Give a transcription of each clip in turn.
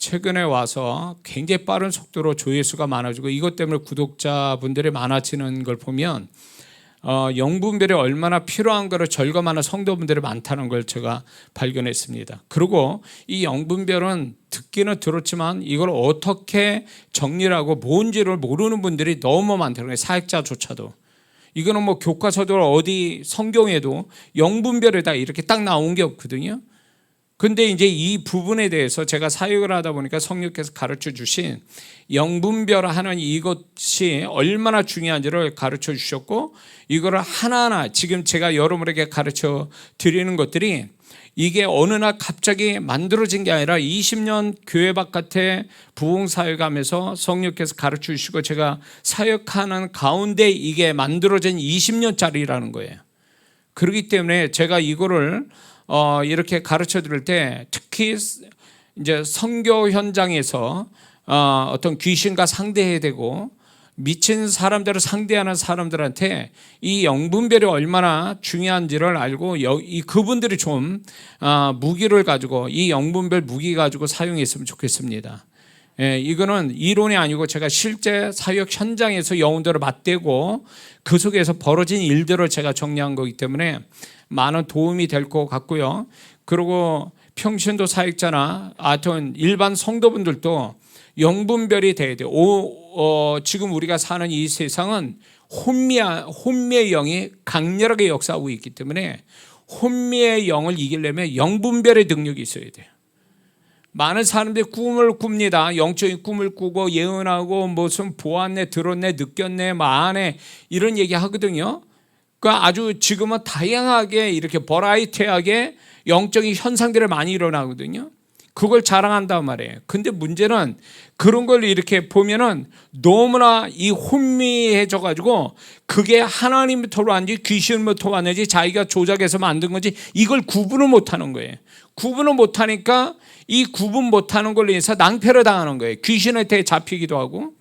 최근에 와서 굉장히 빠른 속도로 조회수가 많아지고 이것 때문에 구독자분들이 많아지는 걸 보면 영분별이 얼마나 필요한 것을 절감하는 성도분들이 많다는 걸 제가 발견했습니다. 그리고 이 영분별은 듣기는 들었지만 이걸 어떻게 정리를 하고 뭔지를 모르는 분들이 너무 많다는 거예요. 사역자조차도. 이거는 뭐 교과서도 어디 성경에도 영분별이다 이렇게 딱 나온 게 없거든요. 근데 이제 이 부분에 대해서 제가 사역을 하다 보니까 성령께서 가르쳐 주신 영분별하는 이것이 얼마나 중요한지를 가르쳐 주셨고, 이거를 하나하나 지금 제가 여러분에게 가르쳐 드리는 것들이 이게 어느 날 갑자기 만들어진 게 아니라 20년 교회 바깥에 부흥사역하면서 성령께서 가르쳐 주시고 제가 사역하는 가운데 이게 만들어진 20년짜리라는 거예요. 그렇기 때문에 제가 이거를 이렇게 가르쳐 드릴 때 특히 이제 선교 현장에서 어떤 귀신과 상대해야 되고 미친 사람들을 상대하는 사람들한테 이 영분별이 얼마나 중요한지를 알고 그분들이 좀 무기를 가지고 이 영분별 무기 가지고 사용했으면 좋겠습니다. 이거는 이론이 아니고 제가 실제 사역 현장에서 영혼들을 맞대고 그 속에서 벌어진 일들을 제가 정리한 거기 때문에 많은 도움이 될 것 같고요. 그리고 평신도 사역자나 하여튼 일반 성도분들도 영분별이 돼야 돼요. 지금 우리가 사는 이 세상은 혼미의 영이 강렬하게 역사하고 있기 때문에 혼미의 영을 이기려면 영분별의 능력이 있어야 돼요. 많은 사람들이 꿈을 꿉니다. 영적인 꿈을 꾸고 예언하고 무슨 보았네, 들었네, 느꼈네, 마네 이런 얘기 하거든요. 그러니까 아주 지금은 다양하게 이렇게 버라이티하게 영적인 현상들이 많이 일어나거든요. 그걸 자랑한단 말이에요. 근데 문제는 그런 걸 이렇게 보면은 너무나 이 혼미해져 가지고 그게 하나님부터 왔는지 귀신부터 왔는지 자기가 조작해서 만든 건지 이걸 구분을 못하는 거예요. 구분을 못하니까 이 구분 못하는 걸로 인해서 낭패를 당하는 거예요. 귀신한테 잡히기도 하고.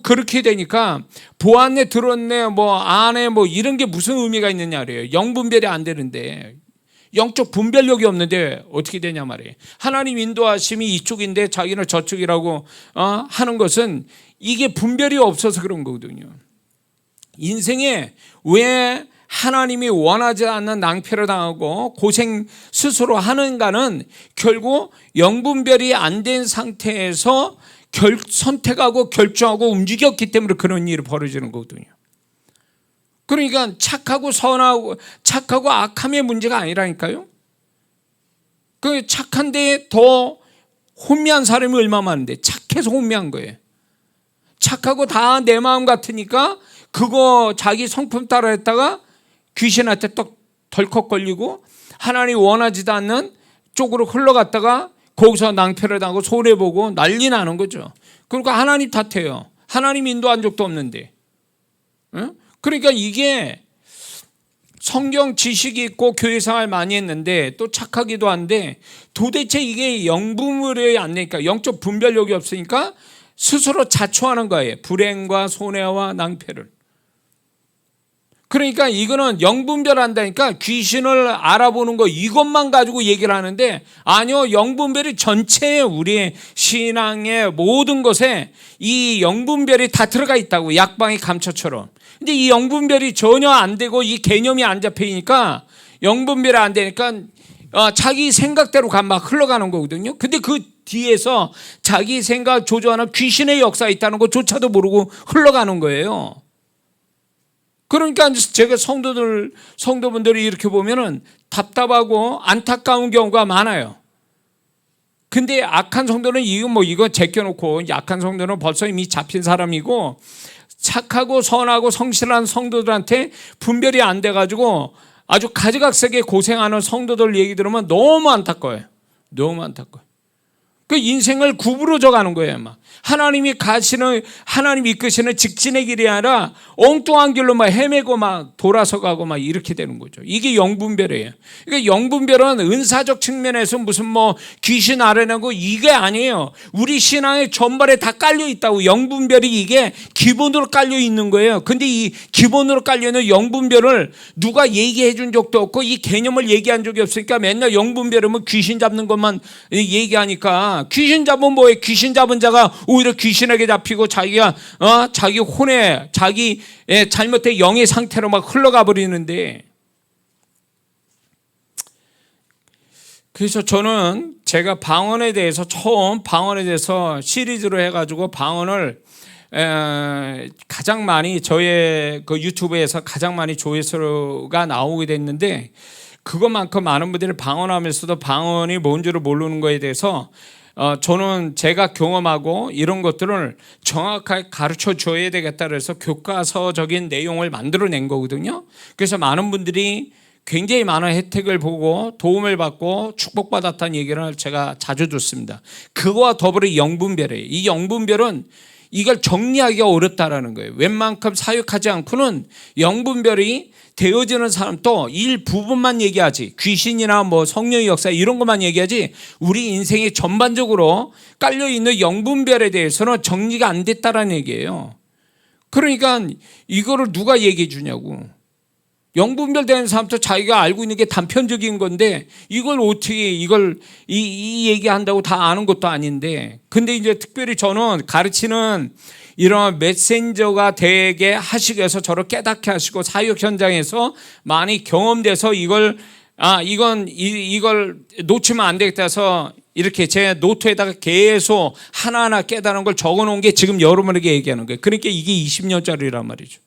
그렇게 되니까 보았네, 들었네, 아네, 이런 게 무슨 의미가 있느냐 말이에요. 영분별이 안 되는데, 영적 분별력이 없는데 어떻게 되냐 말이에요. 하나님 인도하심이 이쪽인데 자기는 저쪽이라고 하는 것은 이게 분별이 없어서 그런 거거든요. 인생에 왜 하나님이 원하지 않는 낭패를 당하고 고생 스스로 하는가는 결국 영분별이 안 된 상태에서 선택하고 결정하고 움직였기 때문에 그런 일이 벌어지는 거거든요. 그러니까 착하고 악함의 문제가 아니라니까요. 그 착한데 더 혼미한 사람이 얼마나 많은데 착해서 혼미한 거예요. 착하고 다 내 마음 같으니까 그거 자기 성품 따라 했다가 귀신한테 또 덜컥 걸리고 하나님 원하지도 않는 쪽으로 흘러갔다가 거기서 낭패를 당하고 손해보고 난리 나는 거죠. 그러니까 하나님 탓해요. 하나님 인도한 적도 없는데. 그러니까 이게 성경 지식이 있고 교회 생활 많이 했는데 또 착하기도 한데 도대체 이게 영분별이 안 되니까 영적 분별력이 없으니까 스스로 자초하는 거예요. 불행과 손해와 낭패를. 그러니까 이거는 영분별한다니까 귀신을 알아보는 거 이것만 가지고 얘기를 하는데 아니요, 영분별이 전체의 우리의 신앙의 모든 것에 이 영분별이 다 들어가 있다고, 약방의 감초처럼. 근데 이 영분별이 전혀 안 되고 이 개념이 안 잡히니까 영분별이 안 되니까 자기 생각대로 막 흘러가는 거거든요. 근데 그 뒤에서 자기 생각 조절하는 귀신의 역사가 있다는 것조차도 모르고 흘러가는 거예요. 그러니까 제가 성도분들이 이렇게 보면은 답답하고 안타까운 경우가 많아요. 근데 악한 성도는 이거 제껴놓고, 약한 성도는 벌써 이미 잡힌 사람이고 착하고 선하고 성실한 성도들한테 분별이 안 돼가지고 아주 가지각색에 고생하는 성도들 얘기 들으면 너무 안타까워요. 너무 안타까워요. 그 인생을 구부러져 가는 거예요. 하나님이 이끄시는 직진의 길이 아니라 엉뚱한 길로 헤매고 돌아서 가고 이렇게 되는 거죠. 이게 영분별이에요. 그러니까 영분별은 은사적 측면에서 무슨 귀신 알아내고 이게 아니에요. 우리 신앙의 전발에 다 깔려 있다고. 영분별이 이게 기본으로 깔려 있는 거예요. 근데 이 기본으로 깔려 있는 영분별을 누가 얘기해 준 적도 없고 이 개념을 얘기한 적이 없으니까 맨날 영분별이면 귀신 잡는 것만 얘기하니까 그러니까 귀신 잡으면 뭐해? 귀신 잡은 자가 오히려 귀신에게 잡히고 자기가 자기 혼에 자기 잘못된 영의 상태로 막 흘러가 버리는데, 그래서 저는 제가 방언에 대해서 처음 방언에 대해서 시리즈로 해가지고 방언을 가장 많이 저의 그 유튜브에서 가장 많이 조회수가 나오게 됐는데, 그것만큼 많은 분들이 방언하면서도 방언이 뭔지를 모르는 거에 대해서 저는 제가 경험하고 이런 것들을 정확하게 가르쳐 줘야 되겠다 그래서 교과서적인 내용을 만들어낸 거거든요. 그래서 많은 분들이 굉장히 많은 혜택을 보고 도움을 받고 축복받았다는 얘기를 제가 자주 듣습니다. 그거와 더불어 영분별이에요. 이 영분별은 이걸 정리하기가 어렵다라는 거예요. 웬만큼 사역하지 않고는 영분별이 되어지는 사람도 일부분만 얘기하지, 귀신이나 뭐 성령의 역사 이런 것만 얘기하지, 우리 인생에 전반적으로 깔려있는 영분별에 대해서는 정리가 안 됐다라는 얘기예요. 그러니까 이거를 누가 얘기해 주냐고. 영분별 되는 사람도 자기가 알고 있는 게 단편적인 건데 이걸 어떻게 이 얘기한다고 다 아는 것도 아닌데, 근데 이제 특별히 저는 가르치는 이런 메신저가 되게 하시기 위해서 저를 깨닫게 하시고 사역 현장에서 많이 경험돼서 이걸 놓치면 안 되겠다 해서 이렇게 제 노트에다가 계속 하나하나 깨달은 걸 적어 놓은 게 지금 여러분에게 얘기하는 거예요. 그러니까 이게 20년짜리란 말이죠.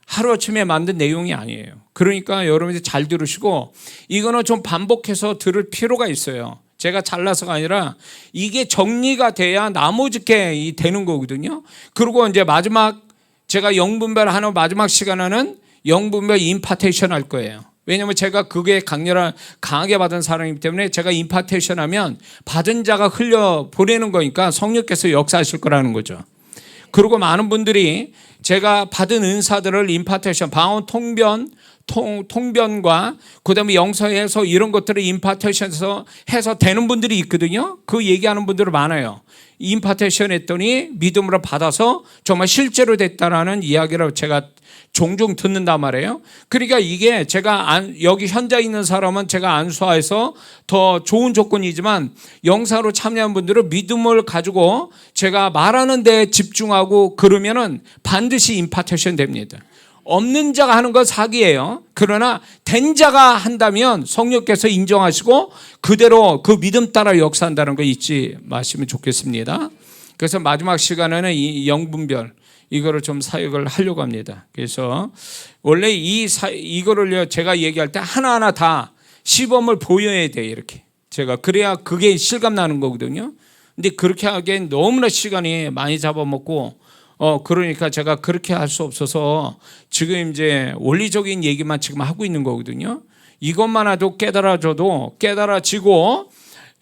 하루아침에 만든 내용이 아니에요. 그러니까 여러분들이 잘 들으시고 이거는 좀 반복해서 들을 필요가 있어요. 제가 잘나서가 아니라 이게 정리가 돼야 나머지 게 되는 거거든요. 그리고 이제 마지막 제가 영분별 하는 마지막 시간에는 영분별 임파테이션 할 거예요. 왜냐하면 제가 그게 강하게 받은 사람이기 때문에 제가 임파테이션 하면 받은 자가 흘려 보내는 거니까 성령께서 역사하실 거라는 거죠. 그리고 많은 분들이 제가 받은 은사들을 임파테이션, 방언 통변과 그다음에 영서해서 이런 것들을 임파테이션해서 되는 분들이 있거든요. 그 얘기하는 분들은 많아요. 임파테이션 했더니 믿음으로 받아서 정말 실제로 됐다라는 이야기를 제가 종종 듣는단 말이에요. 그러니까 이게 제가 여기 현장에 있는 사람은 제가 안수화해서 더 좋은 조건이지만 영사로 참여한 분들은 믿음을 가지고 제가 말하는 데 집중하고 그러면은 반드시 임파테이션 됩니다. 없는 자가 하는 건 사기예요. 그러나 된 자가 한다면 성령께서 인정하시고 그대로 그 믿음 따라 역사한다는 거 잊지 마시면 좋겠습니다. 그래서 마지막 시간에는 이 영분별 이거를 좀 사역을 하려고 합니다. 그래서 원래 이거를 제가 얘기할 때 하나하나 다 시범을 보여야 돼요. 이렇게 제가 그래야 그게 실감 나는 거거든요. 근데 그렇게 하기엔 너무나 시간이 많이 잡아먹고 그러니까 제가 그렇게 할 수 없어서 지금 이제 원리적인 얘기만 지금 하고 있는 거거든요. 이것만 해도 깨달아지고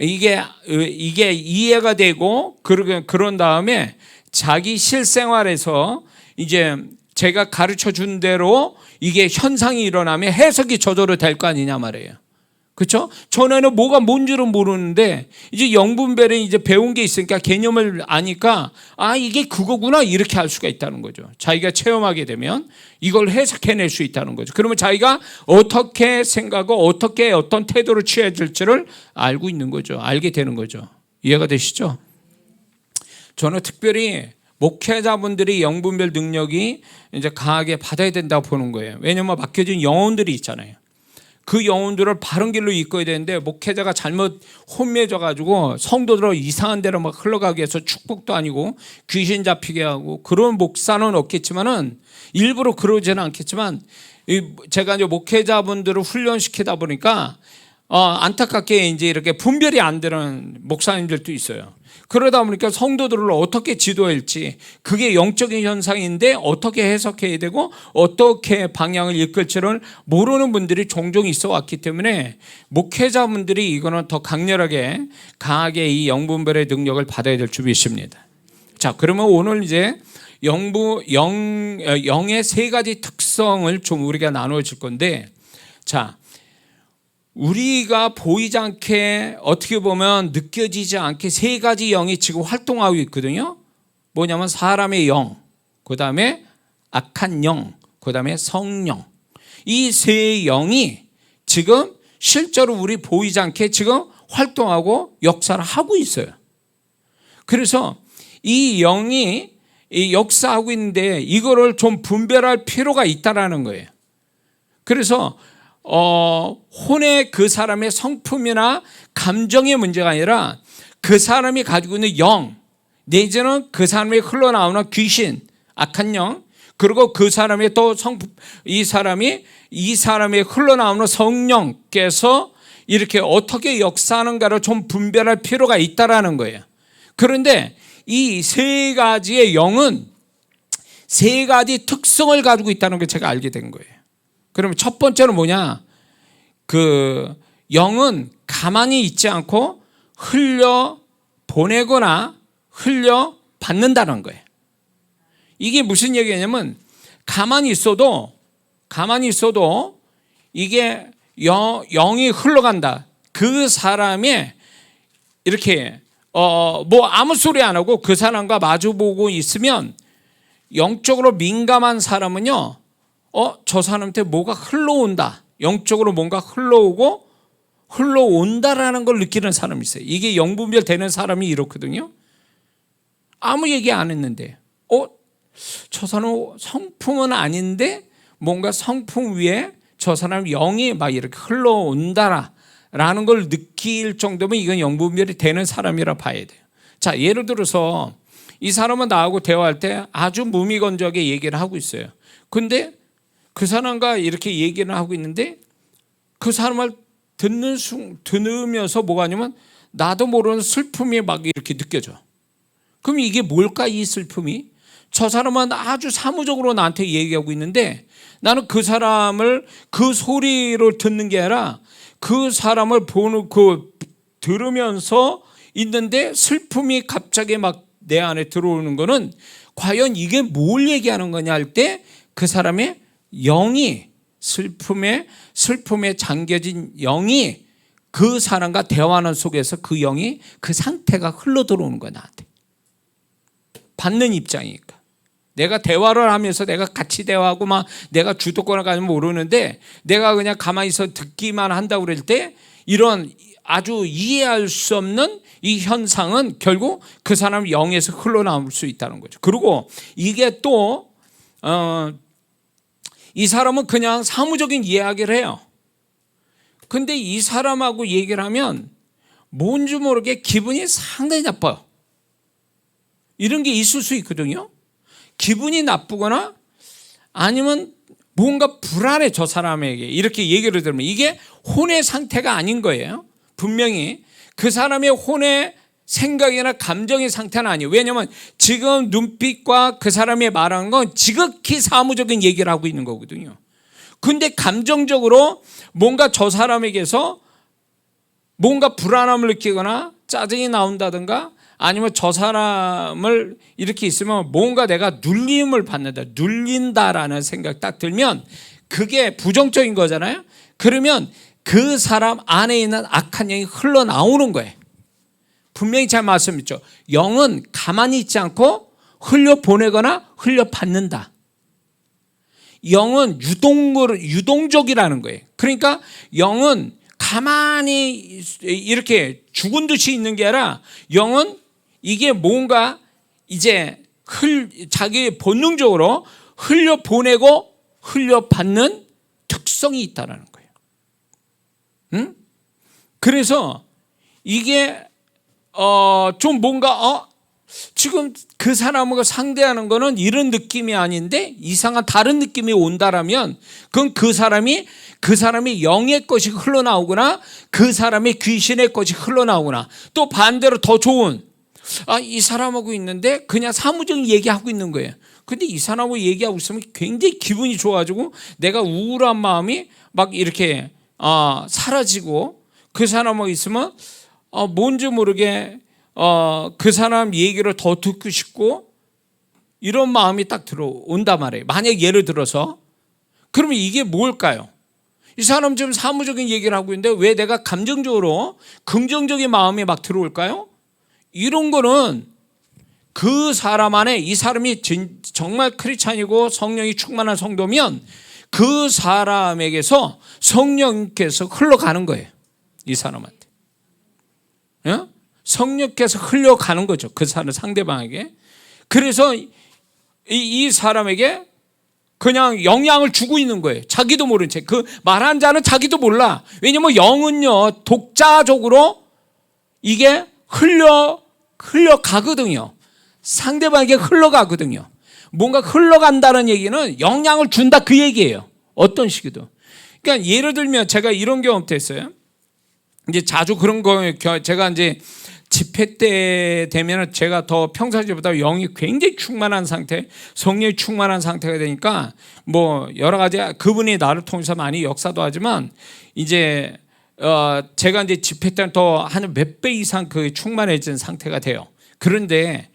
이게 이해가 되고 그런 다음에 자기 실생활에서 이제 제가 가르쳐 준 대로 이게 현상이 일어나면 해석이 저절로 될 거 아니냐 말이에요. 그렇죠? 전에는 뭐가 뭔지를 모르는데 이제 영분별에 이제 배운 게 있으니까 개념을 아니까 이게 그거구나 이렇게 할 수가 있다는 거죠. 자기가 체험하게 되면 이걸 해석해낼 수 있다는 거죠. 그러면 자기가 어떻게 생각하고 어떻게 어떤 태도를 취해야 될지를 알고 있는 거죠. 알게 되는 거죠. 이해가 되시죠? 저는 특별히 목회자분들이 영분별 능력이 이제 강하게 받아야 된다고 보는 거예요. 왜냐하면 맡겨진 영혼들이 있잖아요. 그 영혼들을 바른 길로 이끌어야 되는데 목회자가 잘못 혼미해져 가지고 성도들을 이상한 데로 막 흘러가게 해서 축복도 아니고 귀신 잡히게 하고 그런 목사는 없겠지만은 일부러 그러지는 않겠지만 제가 이제 목회자분들을 훈련시키다 보니까 안타깝게 이제 이렇게 분별이 안 되는 목사님들도 있어요. 그러다 보니까 성도들을 어떻게 지도할지 그게 영적인 현상인데 어떻게 해석해야 되고 어떻게 방향을 이끌지를 모르는 분들이 종종 있어 왔기 때문에 목회자분들이 이거는 더 강하게 이 영분별의 능력을 받아야 될 줄 믿습니다. 자, 그러면 오늘 이제 영의 세 가지 특성을 좀 우리가 나누어질 건데, 자, 우리가 보이지 않게 어떻게 보면 느껴지지 않게 세 가지 영이 지금 활동하고 있거든요. 뭐냐면 사람의 영, 그 다음에 악한 영, 그 다음에 성령. 이 세 영이 지금 실제로 우리 보이지 않게 지금 활동하고 역사를 하고 있어요. 그래서 이 영이 이 역사하고 있는데 이거를 좀 분별할 필요가 있다라는 거예요. 그래서 혼의 그 사람의 성품이나 감정의 문제가 아니라 그 사람이 가지고 있는 영, 내지는 그 사람이 흘러나오는 귀신, 악한 영, 그리고 그 사람의 또 성품, 이 사람의 흘러나오는 성령께서 이렇게 어떻게 역사하는가를 좀 분별할 필요가 있다라는 거예요. 그런데 이 세 가지의 영은 세 가지 특성을 가지고 있다는 걸 제가 알게 된 거예요. 그러면 첫 번째는 뭐냐? 그 영은 가만히 있지 않고 흘려 보내거나 흘려 받는다는 거예요. 이게 무슨 얘기냐면 가만히 있어도 이게 영이 흘러간다. 그 사람의 이렇게 뭐 아무 소리 안 하고 그 사람과 마주보고 있으면 영적으로 민감한 사람은요, 저 사람한테 뭐가 흘러온다. 영적으로 뭔가 흘러온다라는 걸 느끼는 사람이 있어요. 이게 영분별 되는 사람이 이렇거든요. 아무 얘기 안 했는데, 저 사람 성품은 아닌데 뭔가 성품 위에 저 사람 영이 막 이렇게 흘러온다라는 걸 느낄 정도면 이건 영분별이 되는 사람이라 봐야 돼요. 자, 예를 들어서 이 사람은 나하고 대화할 때 아주 무미건조하게 얘기를 하고 있어요. 근데 그 사람과 이렇게 얘기를 하고 있는데 그 사람을 들으면서 뭐가 아니면 나도 모르는 슬픔이 막 이렇게 느껴져. 그럼 이게 뭘까, 이 슬픔이? 저 사람은 아주 사무적으로 나한테 얘기하고 있는데 나는 그 사람을 그 소리를 듣는 게 아니라 그 사람을 들으면서 있는데 슬픔이 갑자기 막 내 안에 들어오는 거는 과연 이게 뭘 얘기하는 거냐 할 때 그 사람의 영이 슬픔에 잠겨진 영이 그 사람과 대화하는 속에서 그 영이 그 상태가 흘러 들어오는 거야, 나한테. 받는 입장이니까. 내가 대화를 하면서 내가 같이 대화하고 막 내가 주도권을 가지면 모르는데 내가 그냥 가만히 있어 듣기만 한다고 그럴 때 이런 아주 이해할 수 없는 이 현상은 결국 그 사람 영에서 흘러나올 수 있다는 거죠. 그리고 이게 또 이 사람은 그냥 사무적인 이야기를 해요. 근데 이 사람하고 얘기를 하면 뭔지 모르게 기분이 상당히 나빠요. 이런 게 있을 수 있거든요. 기분이 나쁘거나 아니면 뭔가 불안해, 저 사람에게 이렇게 얘기를 들으면 이게 혼의 상태가 아닌 거예요. 분명히 그 사람의 혼의 생각이나 감정의 상태는 아니에요. 왜냐하면 지금 눈빛과 그 사람이 말하는 건 지극히 사무적인 얘기를 하고 있는 거거든요. 근데 감정적으로 뭔가 저 사람에게서 뭔가 불안함을 느끼거나 짜증이 나온다든가 아니면 저 사람을 이렇게 있으면 뭔가 내가 눌림을 받는다, 눌린다라는 생각 딱 들면 그게 부정적인 거잖아요. 그러면 그 사람 안에 있는 악한 영이 흘러나오는 거예요. 분명히 잘 말씀했죠. 영은 가만히 있지 않고 흘려보내거나 흘려받는다. 영은 유동적이라는 거예요. 그러니까 영은 가만히 이렇게 죽은 듯이 있는 게 아니라 영은 이게 뭔가 이제 자기 본능적으로 흘려보내고 흘려받는 특성이 있다는 거예요. 응? 그래서 이게 좀 뭔가 지금 그 사람과 상대하는 거는 이런 느낌이 아닌데 이상한 다른 느낌이 온다라면 그건 그 사람이 영의 것이 흘러나오거나 그 사람의 귀신의 것이 흘러나오거나 또 반대로 더 좋은 이 사람하고 있는데 그냥 사무적인 얘기하고 있는 거예요. 근데 이 사람하고 얘기하고 있으면 굉장히 기분이 좋아지고 내가 우울한 마음이 막 이렇게 사라지고 그 사람하고 있으면 뭔지 모르게 그 사람 얘기를 더 듣고 싶고 이런 마음이 딱 들어온단 말이에요. 만약 예를 들어서 그러면 이게 뭘까요? 이 사람 지금 사무적인 얘기를 하고 있는데 왜 내가 감정적으로 긍정적인 마음이 막 들어올까요? 이런 거는 그 사람 안에 이 사람이 정말 크리스찬이고 성령이 충만한 성도면 그 사람에게서 성령께서 흘러가는 거예요. 이 사람한테. 성령께서 흘려가는 거죠. 그 사람 상대방에게. 그래서 이 사람에게 그냥 영향을 주고 있는 거예요. 자기도 모른 채. 그 말한 자는 자기도 몰라. 왜냐면 영은요, 독자적으로 이게 흘러가거든요. 상대방에게 흘러가거든요. 뭔가 흘러간다는 얘기는 영향을 준다 그 얘기예요. 어떤 식이든. 그러니까 예를 들면 제가 이런 경험도 했어요. 이제 자주 그런 거 제가 이제 집회 때 되면 제가 더 평상시보다 영이 굉장히 충만한 상태, 성령이 충만한 상태가 되니까 뭐 여러 가지 그분이 나를 통해서 많이 역사도 하지만 이제 제가 이제 집회 때는 더 한 몇 배 이상 그 충만해진 상태가 돼요. 그런데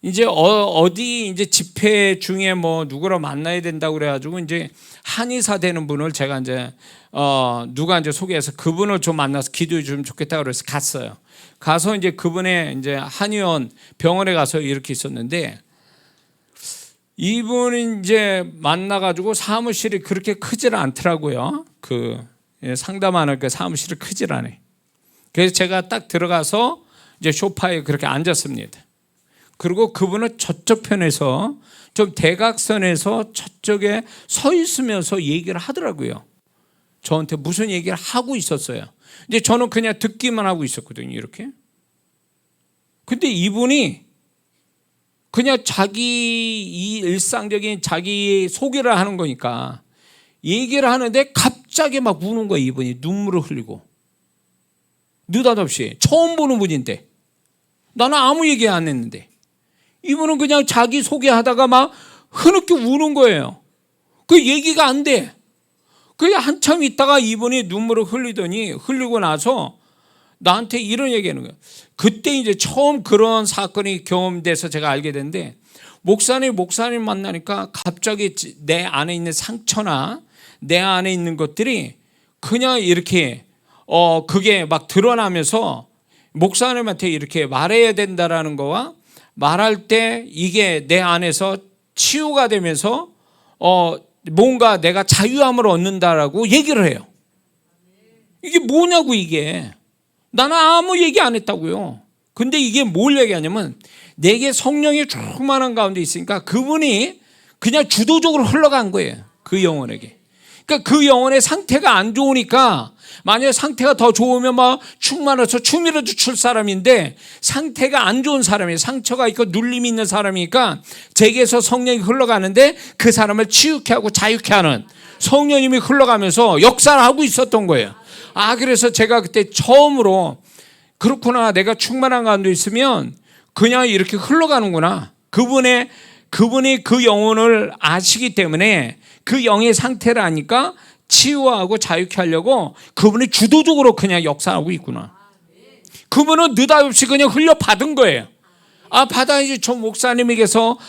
이제 어디 이제 집회 중에 뭐 누구를 만나야 된다고 그래가지고 이제 한의사 되는 분을 제가 이제 누가 이제 소개해서 그분을 좀 만나서 기도해 주면 좋겠다 그래서 갔어요. 가서 이제 그분의 이제 한의원 병원에 가서 이렇게 있었는데 이분이 이제 만나가지고 사무실이 그렇게 크질 않더라고요. 그 상담하는 그 사무실이 크질 않아요. 그래서 제가 딱 들어가서 이제 소파에 그렇게 앉았습니다. 그리고 그분은 저쪽 편에서 좀 대각선에서 저쪽에 서 있으면서 얘기를 하더라고요. 저한테 무슨 얘기를 하고 있었어요. 근데 저는 그냥 듣기만 하고 있었거든요. 이렇게. 근데 이분이 그냥 자기 이 일상적인 자기 소개를 하는 거니까 얘기를 하는데 갑자기 막 우는 거예요. 이분이 눈물을 흘리고. 느닷없이 처음 보는 분인데 나는 아무 얘기 안 했는데 이분은 그냥 자기 소개하다가 막 흐느껴 우는 거예요. 그 얘기가 안 돼. 그냥 한참 있다가 이분이 눈물을 흘리고 나서 나한테 이런 얘기하는 거예요. 그때 이제 처음 그런 사건이 경험돼서 제가 알게 됐는데 목사님 만나니까 갑자기 내 안에 있는 상처나 내 안에 있는 것들이 그냥 이렇게 그게 막 드러나면서 목사님한테 이렇게 말해야 된다라는 거와 말할 때 이게 내 안에서 치유가 되면서 뭔가 내가 자유함을 얻는다라고 얘기를 해요. 이게 뭐냐고 이게. 나는 아무 얘기 안 했다고요. 근데 이게 뭘 얘기하냐면 내게 성령이 충만한 가운데 있으니까 그분이 그냥 주도적으로 흘러간 거예요. 그 영혼에게. 그러니까 그 영혼의 상태가 안 좋으니까 만약에 상태가 더 좋으면 막 충만해서 춤이라도 출 사람인데 상태가 안 좋은 사람이에요. 상처가 있고 눌림이 있는 사람이니까 제게서 성령이 흘러가는데 그 사람을 치유케 하고 자유케 하는 성령님이 흘러가면서 역사를 하고 있었던 거예요. 그래서 제가 그때 처음으로 그렇구나, 내가 충만한 가운데 있으면 그냥 이렇게 흘러가는구나. 그분이 그 영혼을 아시기 때문에 그 영의 상태를 아니까 치유하고 자유케 하려고 그분이 주도적으로 그냥 역사하고 있구나. 그분은 느닷없이 그냥 흘려받은 거예요. 받아야지. 저 목사님에게서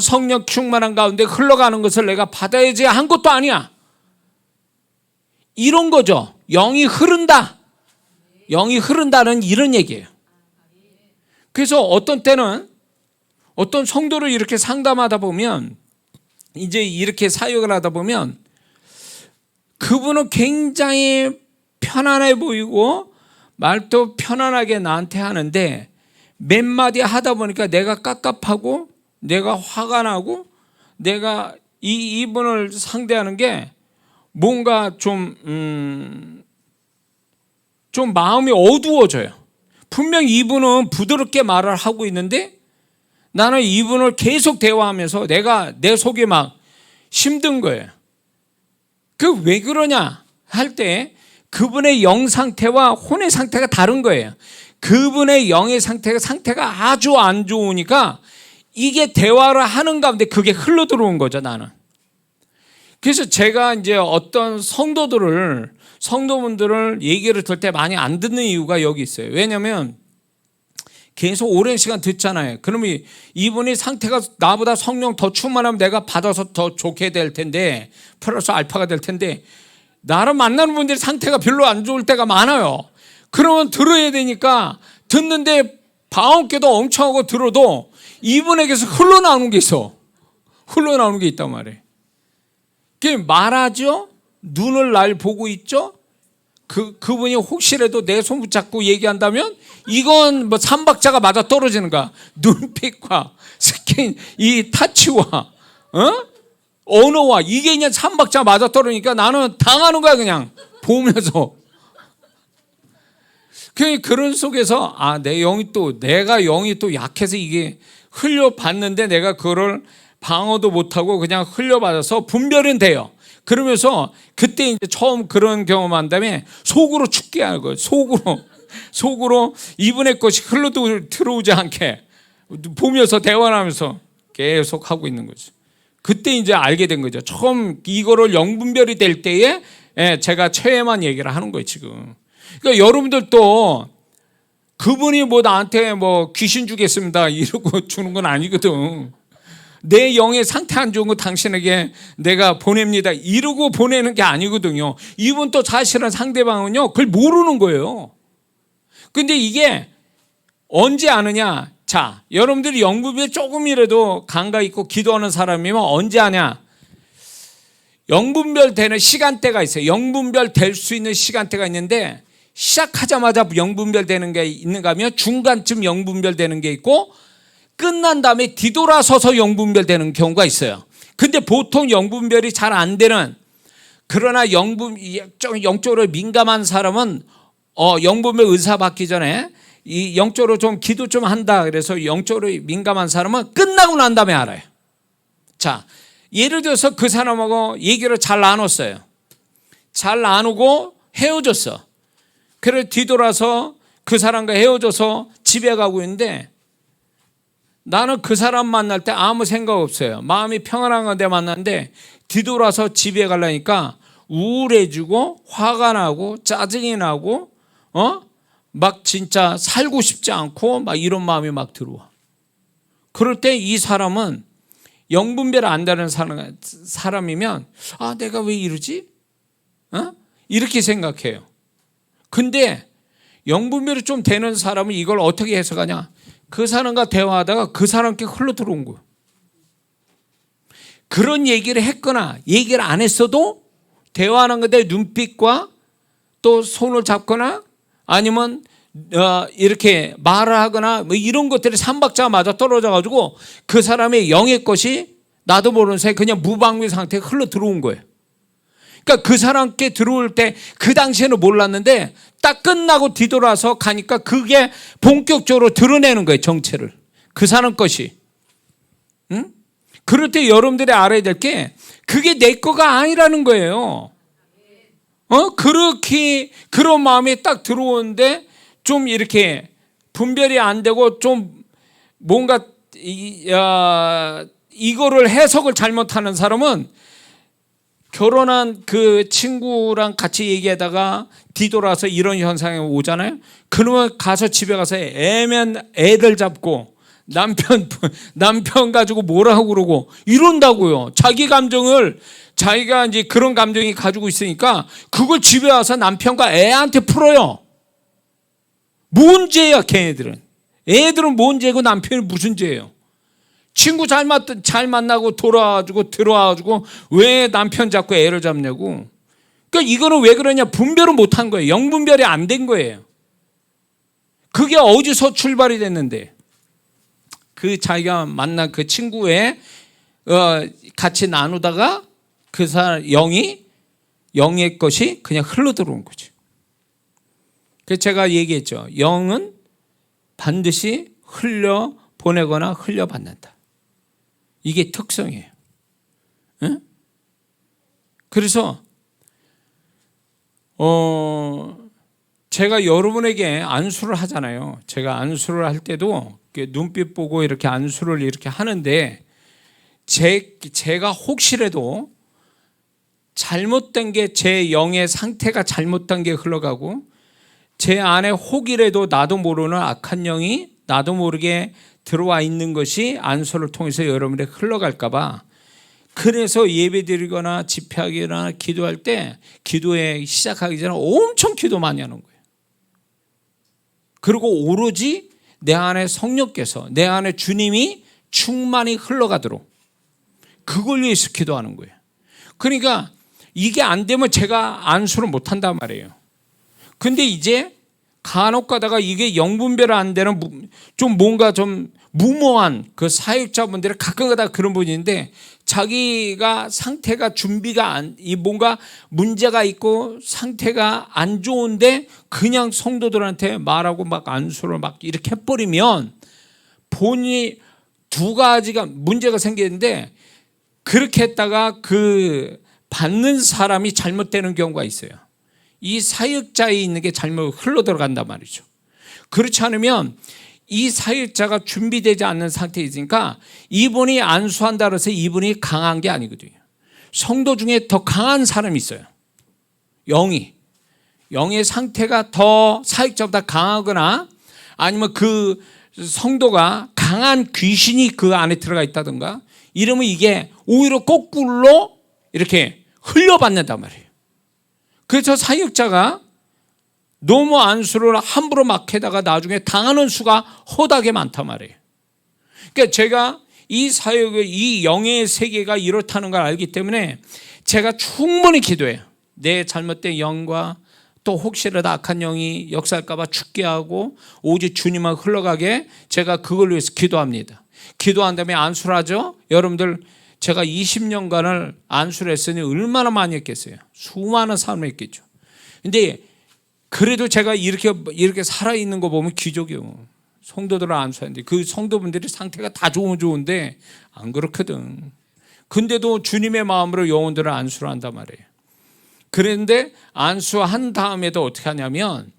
성령 충만한 가운데 흘러가는 것을 내가 받아야지 한 것도 아니야. 이런 거죠. 영이 흐른다. 영이 흐른다는 이런 얘기예요. 그래서 어떤 때는 어떤 성도를 이렇게 상담하다 보면 이제 이렇게 사역을 하다 보면 그분은 굉장히 편안해 보이고 말도 편안하게 나한테 하는데 몇 마디 하다 보니까 내가 깝깝하고 내가 화가 나고 내가 이분을 상대하는 게 뭔가 좀 마음이 어두워져요. 분명 이분은 부드럽게 말을 하고 있는데 나는 이분을 계속 대화하면서 내 속이 막 힘든 거예요. 그 왜 그러냐 할 때 그분의 영 상태와 혼의 상태가 다른 거예요. 그분의 영의 상태가 아주 안 좋으니까 이게 대화를 하는 가운데 그게 흘러 들어온 거죠, 나는. 그래서 제가 이제 어떤 성도분들을 얘기를 들 때 많이 안 듣는 이유가 여기 있어요. 왜냐하면 계속 오랜 시간 듣잖아요. 그러면 이분이 상태가 나보다 성령 더 충만하면 내가 받아서 더 좋게 될 텐데 플러스 알파가 될 텐데 나를 만나는 분들이 상태가 별로 안 좋을 때가 많아요. 그러면 들어야 되니까 듣는데 방언깨도 엄청 하고 들어도 이분에게서 흘러나오는 게 있어. 흘러나오는 게 있단 말이에요. 그게 말하죠. 눈을 날 보고 있죠. 그분이 혹시라도 내 손 붙잡고 얘기한다면 이건 뭐 삼박자가 맞아 떨어지는 거야. 눈빛과 스킨, 이 타치와 언어와 이게 그냥 삼박자 맞아 떨어지니까 나는 당하는 거야 그냥 보면서. 그런 속에서 내가 영이 또 약해서 이게 흘려봤는데 내가 그거를 방어도 못하고 그냥 흘려받아서 분별은 돼요. 그러면서 그때 이제 처음 그런 경험한 다음에 속으로 죽게 하는 거예요. 속으로 이분의 것이 흘러 들어오지 않게 보면서 대화하면서 계속 하고 있는 거죠. 그때 이제 알게 된 거죠. 처음 이거를 영분별이 될 때에 제가 체험한 얘기를 하는 거예요 지금. 그러니까 여러분들도 그분이 뭐 나한테 뭐 귀신 주겠습니다 이러고 주는 건 아니거든. 내 영의 상태 안 좋은 거 당신에게 내가 보냅니다 이러고 보내는 게 아니거든요. 이분 또 사실은 상대방은요 그걸 모르는 거예요. 근데 이게 언제 아느냐? 자, 여러분들이 영분별 조금이라도 감각 있고 기도하는 사람이면 언제 아냐? 영분별 되는 시간대가 있어요. 영분별 될 수 있는 시간대가 있는데 시작하자마자 영분별 되는 게 있는가 하면 중간쯤 영분별 되는 게 있고 끝난 다음에 뒤돌아서서 영분별 되는 경우가 있어요. 근데 보통 영분별이 잘 안 되는, 그러나 영적으로 민감한 사람은 영분별 의사 받기 전에 이 영적으로 좀 기도 좀 한다 그래서 영적으로 민감한 사람은 끝나고 난 다음에 알아요. 자, 예를 들어서 그 사람하고 얘기를 잘 나눴어요. 잘 나누고 헤어졌어. 그래서 뒤돌아서 그 사람과 헤어져서 집에 가고 있는데 나는 그 사람 만날 때 아무 생각 없어요. 마음이 평안한 건데 만났는데 뒤돌아서 집에 가려니까 우울해지고 화가 나고 짜증이 나고 막 진짜 살고 싶지 않고 막 이런 마음이 막 들어와. 그럴 때 이 사람은 영분별 안 되는 사람이면 내가 왜 이러지? 이렇게 생각해요. 근데 영분별이 좀 되는 사람은 이걸 어떻게 해석하냐? 그 사람과 대화하다가 그 사람께 흘러 들어온 거예요. 그런 얘기를 했거나 얘기를 안 했어도 대화하는 건데 눈빛과 또 손을 잡거나 아니면 이렇게 말을 하거나 뭐 이런 것들이 삼박자가 맞아 떨어져 가지고 그 사람의 영의 것이 나도 모르는 사이에 그냥 무방비 상태에 흘러 들어온 거예요. 그러니까 그 사람께 들어올 때 그 당시에는 몰랐는데 딱 끝나고 뒤돌아서 가니까 그게 본격적으로 드러내는 거예요. 정체를. 그 사람 것이. 응? 그럴 때 여러분들이 알아야 될 게 그게 내 거가 아니라는 거예요. 그렇게 그런 마음이 딱 들어오는데 좀 이렇게 분별이 안 되고 좀 뭔가 이거를 해석을 잘못하는 사람은 결혼한 그 친구랑 같이 얘기하다가 뒤돌아서 이런 현상이 오잖아요. 그러면 가서 집에 가서 애들 잡고 남편 가지고 뭐라고 그러고 이런다고요. 자기 감정을 자기가 이제 그런 감정이 가지고 있으니까 그걸 집에 와서 남편과 애한테 풀어요. 뭔 죄야 걔네들은. 애들은 뭔 죄고 남편이 무슨 죄예요. 친구 잘 만나고 들어와가지고 왜 남편 잡고 애를 잡냐고. 그러니까 이거는 왜 그러냐? 분별을 못한 거예요. 영분별이 안 된 거예요. 그게 어디서 출발이 됐는데 그 자기가 만난 그 친구의 같이 나누다가 그 사람 영의 것이 그냥 흘러 들어온 거죠. 그래서 제가 얘기했죠. 영은 반드시 흘려 보내거나 흘려 받는다. 이게 특성이에요. 응? 그래서 제가 여러분에게 안수를 하잖아요. 제가 안수를 할 때도 눈빛 보고 이렇게 안수를 이렇게 하는데 제가 혹시라도 잘못된 게 제 영의 상태가 잘못된 게 흘러가고 제 안에 혹이라도 나도 모르는 악한 영이 나도 모르게 들어와 있는 것이 안수를 통해서 여러분에게 흘러갈까 봐 그래서 예배드리거나 집회하거나 기도할 때 기도에 시작하기 전에 엄청 기도 많이 하는 거예요. 그리고 오로지 내 안에 성령께서 내 안에 주님이 충만히 흘러가도록 그걸 위해서 기도하는 거예요. 그러니까 이게 안 되면 제가 안수를 못 한단 말이에요. 근데 이제 간혹 가다가 이게 영분별 안 되는 좀 뭔가 좀 무모한 그 사역자분들이 가끔 가다가 그런 분인데 자기가 상태가 준비가 뭔가 문제가 있고 상태가 안 좋은데 그냥 성도들한테 말하고 막 안수를 막 이렇게 해버리면 본인이 두 가지가 문제가 생기는데 그렇게 했다가 그 받는 사람이 잘못되는 경우가 있어요. 이 사역자에 있는 게 잘못 흘러 들어간단 말이죠. 그렇지 않으면 이 사역자가 준비되지 않는 상태에 있으니까 이분이 안수한다 그래서 이분이 강한 게 아니거든요. 성도 중에 더 강한 사람이 있어요. 영의 상태가 더 사역자보다 강하거나 아니면 그 성도가 강한 귀신이 그 안에 들어가 있다든가 이러면 이게 오히려 거꾸로 이렇게 흘려받는단 말이에요. 그래서 사역자가 너무 안수를 함부로 막 해다가 나중에 당하는 수가 허다하게 많단 말이에요. 그러니까 제가 이 사역을 이 영의 세계가 이렇다는 걸 알기 때문에 제가 충분히 기도해요. 내 잘못된 영과 또 혹시라도 악한 영이 역사할까 봐 죽게 하고 오직 주님만 흘러가게 제가 그걸 위해서 기도합니다. 기도한 다음에 안수를 하죠. 여러분들 제가 20년간을 안수를 했으니 얼마나 많이 했겠어요. 수많은 사람을 했겠죠. 근데 그래도 제가 이렇게 살아있는 거 보면 기적이에요. 성도들을 안수하는데 그 성도분들이 상태가 다 좋은데 안 그렇거든. 근데도 주님의 마음으로 영혼들을 안수를 한단 말이에요. 그런데 안수한 다음에도 어떻게 하냐면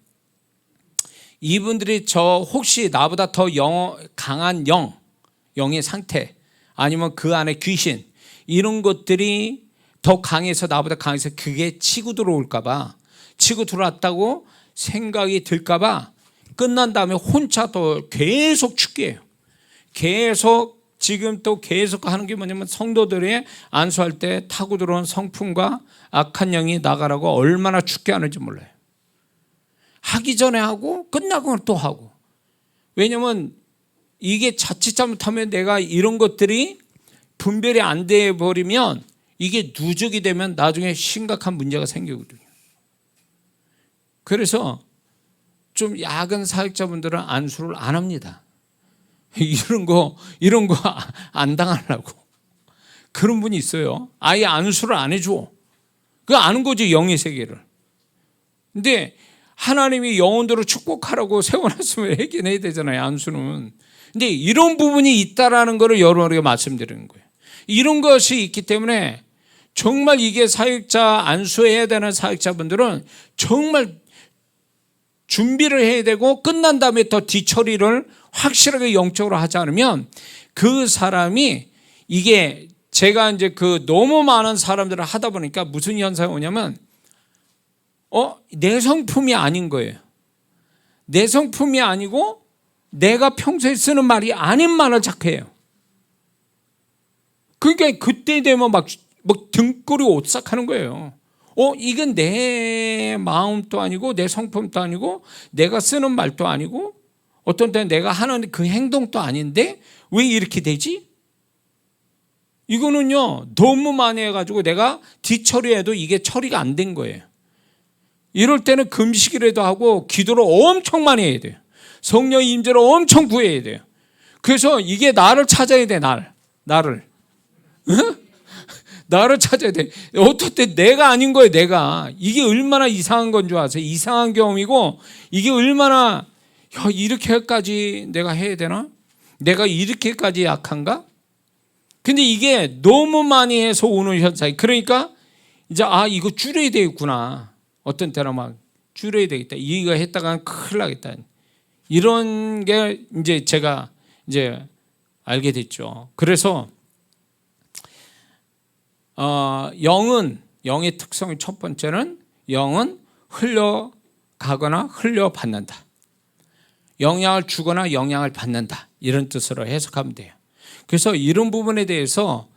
이분들이 저 혹시 나보다 더 강한 영의 상태 아니면 그 안에 귀신 이런 것들이 더 강해서 나보다 강해서 그게 치고 들어올까 봐 치고 들어왔다고 생각이 들까 봐 끝난 다음에 혼자 또 계속 죽게 해요. 계속 지금 또 계속 하는 게 뭐냐면 성도들이 안수할 때 타고 들어온 성품과 악한 영이 나가라고 얼마나 죽게 하는지 몰라요. 하기 전에 하고 끝나고 또 하고. 왜냐면 이게 자칫 잘못하면 내가 이런 것들이 분별이 안 돼 버리면 이게 누적이 되면 나중에 심각한 문제가 생기거든요. 그래서 좀 야근 사역자분들은 안수를 안 합니다. 이런 거 안 당하려고. 그런 분이 있어요. 아예 안수를 안 해줘. 그거 아는 거지, 영의 세계를. 근데 하나님이 영혼들을 축복하라고 세워놨으면 하긴 해야 되잖아요, 안수는. 근데 이런 부분이 있다라는 것을 여러분에게 말씀드리는 거예요. 이런 것이 있기 때문에 정말 이게 사역자, 안수해야 되는 사역자분들은 정말 준비를 해야 되고 끝난 다음에 더 뒤처리를 확실하게 영적으로 하지 않으면 그 사람이 이게 제가 이제 그 너무 많은 사람들을 하다 보니까 무슨 현상이 오냐면 내 성품이 아닌 거예요. 내 성품이 아니고 내가 평소에 쓰는 말이 아닌 말을 자꾸 해요. 그러니까 그때 되면 막 등골이 오싹하는 거예요. 이건 내 마음도 아니고 내 성품도 아니고 내가 쓰는 말도 아니고 어떤 때는 내가 하는 그 행동도 아닌데 왜 이렇게 되지? 이거는요 너무 많이 해가지고 내가 뒤처리해도 이게 처리가 안 된 거예요. 이럴 때는 금식이라도 하고 기도를 엄청 많이 해야 돼요. 성령 임재를 엄청 구해야 돼요. 그래서 이게 나를 찾아야 돼. 나를 나를 찾아야 돼. 어떨 때 내가 아닌 거예요. 내가 이게 얼마나 이상한 건 줄 아세요? 이상한 경험이고 이게 얼마나 이렇게까지 내가 해야 되나? 내가 이렇게까지 약한가? 근데 이게 너무 많이 해서 오는 현상이. 그러니까 이제 이거 줄여야 되겠구나. 어떤 때는 막 줄여야 되겠다. 이거 했다가 큰일 나겠다. 이런 게 이제 제가 이제 알게 됐죠. 그래서 영의 특성의 첫 번째는 영은 흘려가거나 흘려받는다. 영향을 주거나 영향을 받는다. 이런 뜻으로 해석하면 돼요. 그래서 이런 부분에 대해서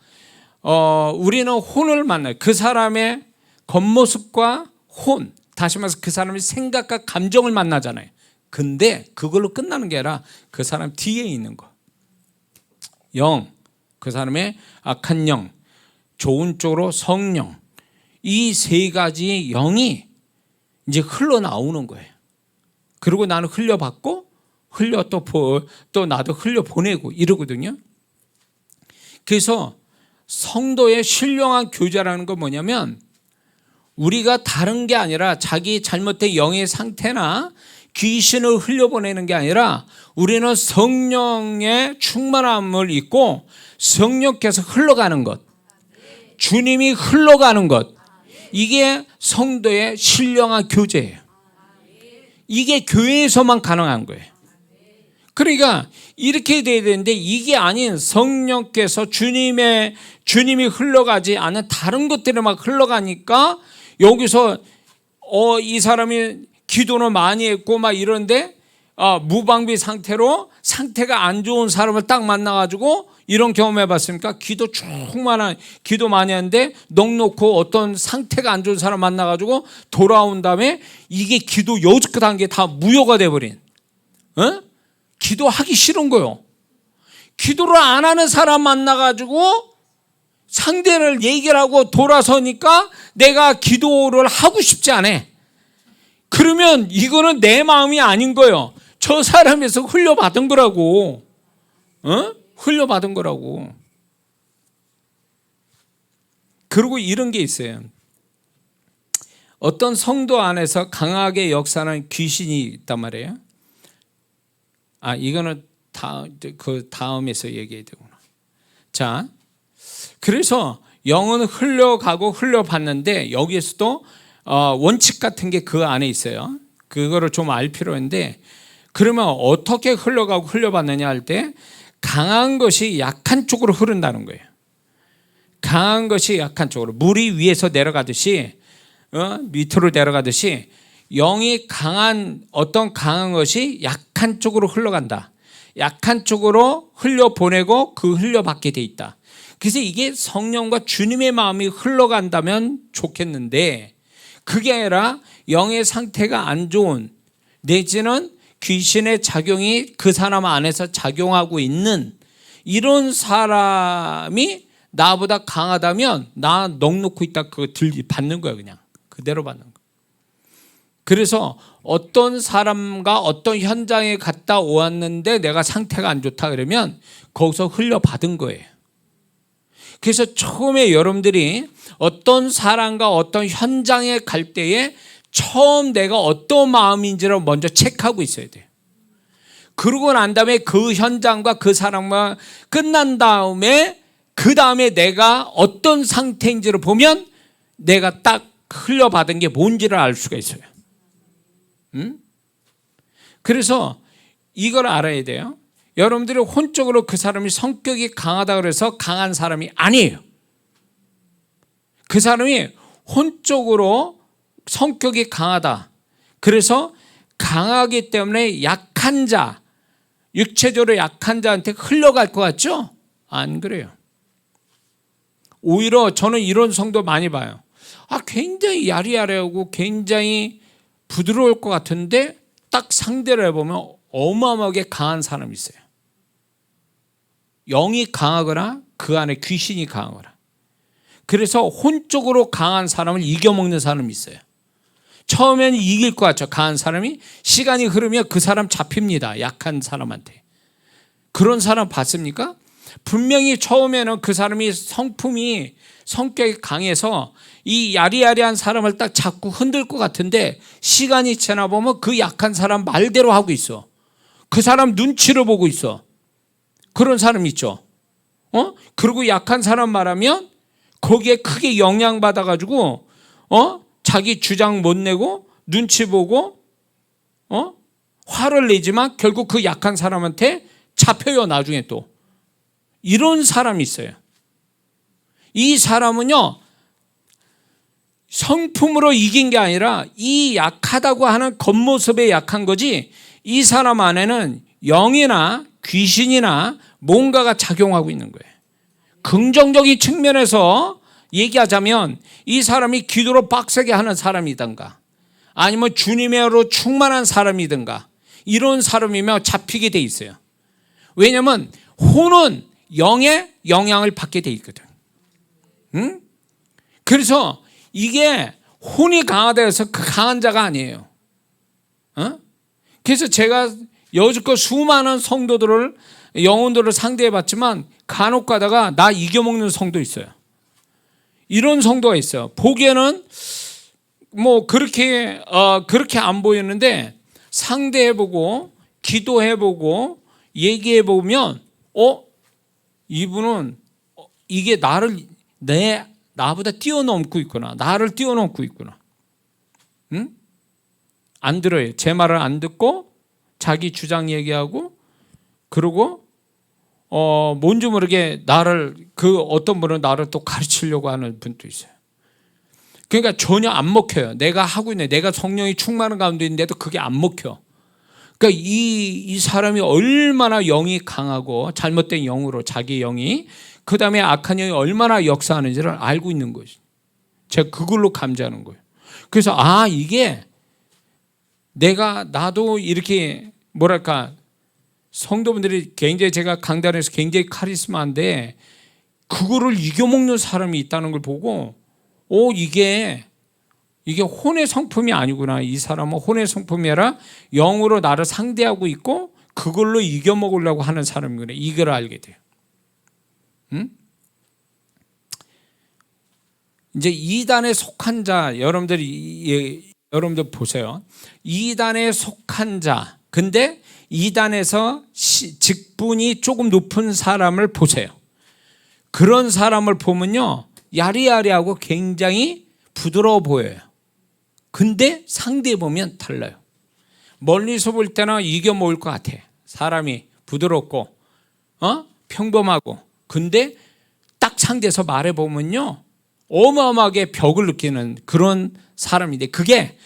우리는 혼을 만나요. 그 사람의 겉모습과 혼, 다시 말해서 그 사람의 생각과 감정을 만나잖아요. 근데 그걸로 끝나는 게 아니라 그 사람 뒤에 있는 거. 영, 그 사람의 악한 영, 좋은 쪽으로 성령, 이 세 가지 영이 이제 흘러나오는 거예요. 그리고 나는 흘려받고 또 나도 흘려보내고 이러거든요. 그래서 성도의 신령한 교제라는 건 뭐냐면 우리가 다른 게 아니라 자기 잘못된 영의 상태나 귀신을 흘려보내는 게 아니라 우리는 성령의 충만함을 입고 성령께서 흘러가는 것, 주님이 흘러가는 것, 이게 성도의 신령한 교제예요. 이게 교회에서만 가능한 거예요. 그러니까 이렇게 돼야 되는데 이게 아닌 성령께서 주님이 흘러가지 않은 다른 것들이 막 흘러가니까 여기서 이 사람이 기도는 많이 했고 막 이런데 무방비 상태로 상태가 안 좋은 사람을 딱 만나가지고 이런 경험 해봤습니까? 기도 많이 하는데 넉넉고 어떤 상태가 안 좋은 사람 만나가지고 돌아온 다음에 이게 기도 여지껏한 게 다 무효가 돼버린, 기도하기 싫은 거요. 기도를 안 하는 사람 만나가지고 상대를 얘기를 하고 돌아서니까 내가 기도를 하고 싶지 않아. 그러면 이거는 내 마음이 아닌 거예요. 저 사람에서 흘려받은 거라고. 흘려받은 거라고. 그리고 이런 게 있어요. 어떤 안에서 강하게 역사하는 귀신이 있단 말이에요. 이거는 그 다음에서 얘기해야 되구나. 자, 그래서 영은 흘러가고 흘려받는데 여기에서도 원칙 같은 게 그 안에 있어요. 그거를 좀 알 필요한데, 그러면 어떻게 흘러가고 흘려받느냐 할 때 강한 것이 약한 쪽으로 흐른다는 거예요. 강한 것이 약한 쪽으로, 물이 위에서 내려가듯이 밑으로 내려가듯이 영이 어떤 강한 것이 약한 쪽으로 흘러간다. 약한 쪽으로 흘려보내고 그 흘려받게 돼 있다. 그래서 이게 성령과 주님의 마음이 흘러간다면 좋겠는데 그게 아니라 영의 상태가 안 좋은, 내지는 귀신의 작용이 그 사람 안에서 작용하고 있는 이런 사람이 나보다 강하다면 나 넉놓고 있다 그거 받는 거야. 그냥 그대로 받는 거야. 그래서 어떤 사람과 어떤 현장에 갔다 왔는데 내가 상태가 안 좋다 그러면 거기서 흘려받은 거예요. 그래서 처음에 여러분들이 어떤 사람과 어떤 현장에 갈 때에 처음 내가 어떤 마음인지를 먼저 체크하고 있어야 돼요. 그러고 난 다음에 그 현장과 그 사람과 끝난 다음에 그 다음에 내가 어떤 상태인지를 보면 내가 딱 흘려받은 게 뭔지를 알 수가 있어요. 그래서 이걸 알아야 돼요. 여러분들이 혼적으로 그 사람이 성격이 강하다 그래서 강한 사람이 아니에요. 그 사람이 혼적으로 성격이 강하다. 그래서 강하기 때문에 약한 자, 육체적으로 약한 자한테 흘러갈 것 같죠? 안 그래요. 오히려 저는 이런 성도 많이 봐요. 굉장히 야리야리하고 굉장히 부드러울 것 같은데 딱 상대를 해보면 어마어마하게 강한 사람이 있어요. 영이 강하거나 그 안에 귀신이 강하거나. 그래서 혼적으로 강한 사람을 이겨먹는 사람이 있어요. 처음에는 이길 것 같죠. 강한 사람이. 시간이 흐르면 그 사람 잡힙니다. 약한 사람한테. 그런 사람 봤습니까? 분명히 처음에는 그 사람이 성격이 강해서 이 야리야리한 사람을 딱 잡고 흔들 것 같은데 시간이 지나 보면 그 약한 사람 말대로 하고 있어. 그 사람 눈치를 보고 있어. 그런 사람 있죠. 그리고 약한 사람 말하면 거기에 크게 영향받아가지고 자기 주장 못 내고 눈치 보고 화를 내지만 결국 그 약한 사람한테 잡혀요. 나중에 또 이런 사람이 있어요. 이 사람은요 성품으로 이긴 게 아니라 이 약하다고 하는 겉모습에 약한 거지 이 사람 안에는 영이나 귀신이나 뭔가가 작용하고 있는 거예요. 긍정적인 측면에서 얘기하자면 이 사람이 기도로 빡세게 하는 사람이든가 아니면 주님으로 충만한 사람이든가 이런 사람이면 잡히게 돼 있어요. 왜냐하면 혼은 영의 영향을 받게 돼 있거든. 그래서 이게 혼이 강하다 해서 그 강한 자가 아니에요. 그래서 제가 여지껏 수많은 성도들을, 영혼들을 상대해 봤지만 간혹 가다가 나 이겨먹는 성도 있어요. 이런 성도가 있어요. 보기에는 뭐 그렇게 안 보이는데 상대해보고 기도해보고 얘기해보면 이분은 이게 나보다 뛰어넘고 있구나. 나를 뛰어넘고 있구나. 응? 안 들어요. 제 말을 안 듣고 자기 주장 얘기하고, 그러고 뭔지 모르게 어떤 분은 나를 또 가르치려고 하는 분도 있어요. 그러니까 전혀 안 먹혀요. 내가 하고 있네. 내가 성령이 충만한 가운데 있는데도 그게 안 먹혀. 그러니까 이 사람이 얼마나 영이 강하고 잘못된 영으로 자기 영이, 그 다음에 악한 영이 얼마나 역사하는지를 알고 있는 거죠. 제가 그걸로 감지하는 거예요. 그래서 이게 나도 이렇게 뭐랄까, 성도분들이 굉장히, 제가 강단에서 굉장히 카리스마인데 그거를 이겨먹는 사람이 있다는 걸 보고 이게 혼의 성품이 아니구나. 이 사람은 혼의 성품이 아니라 영으로 나를 상대하고 있고 그걸로 이겨먹으려고 하는 사람이구나. 이걸 알게 돼요. 이제 이단에 속한 자, 여러분들 보세요. 이단에 속한 자, 근데 이단에서 직분이 조금 높은 사람을 보세요. 그런 사람을 보면요, 야리야리하고 굉장히 부드러워 보여요. 근데 상대해 보면 달라요. 멀리서 볼 때는 이겨먹을 것 같아. 사람이 부드럽고 평범하고. 근데 딱 상대에서 말해보면요, 어마어마하게 벽을 느끼는 그런 사람인데, 그게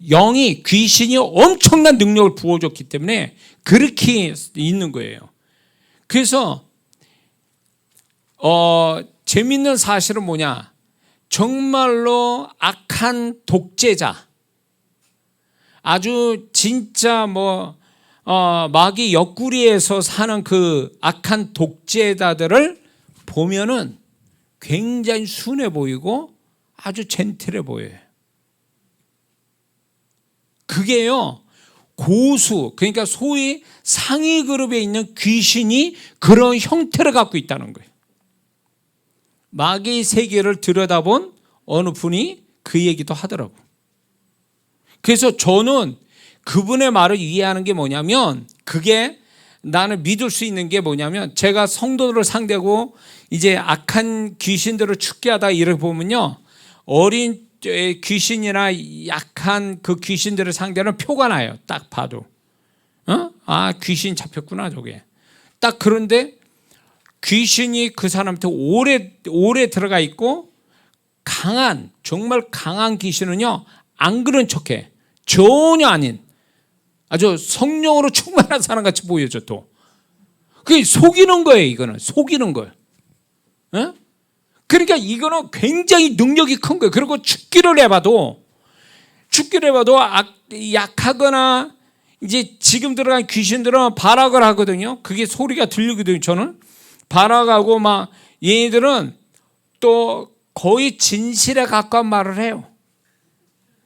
영이, 귀신이 엄청난 능력을 부어줬기 때문에 그렇게 있는 거예요. 그래서 재밌는 사실은 뭐냐, 정말로 악한 독재자, 아주 진짜 마귀 옆구리에서 사는 그 악한 독재자들을 보면은 굉장히 순해 보이고 아주 젠틀해 보여요. 그게요, 고수, 그러니까 소위 상위 그룹에 있는 귀신이 그런 형태를 갖고 있다는 거예요. 마귀의 세계를 들여다본 어느 분이 그 얘기도 하더라고. 그래서 저는 그분의 말을 이해하는 게 뭐냐면, 그게 나는 믿을 수 있는 게 뭐냐면, 제가 성도들을 상대하고 이제 악한 귀신들을 축계하다 이를 보면요, 어린 귀신이나 약한 그 귀신들을 상대하는 표가 나요. 딱 봐도 귀신 잡혔구나 저게. 딱. 그런데 귀신이 그 사람한테 오래 들어가 있고 정말 강한 귀신은요, 안 그런 척해. 전혀 아닌 아주 성령으로 충만한 사람같이 보여줘. 또 그게 속이는 거예요. 이거는 속이는 거예요. 그러니까 이거는 굉장히 능력이 큰 거예요. 그리고 죽기를 해봐도 약하거나 이제 지금 들어간 귀신들은 발악을 하거든요. 그게 소리가 들리거든요. 저는 발악하고 얘네들은 또 거의 진실에 가까운 말을 해요.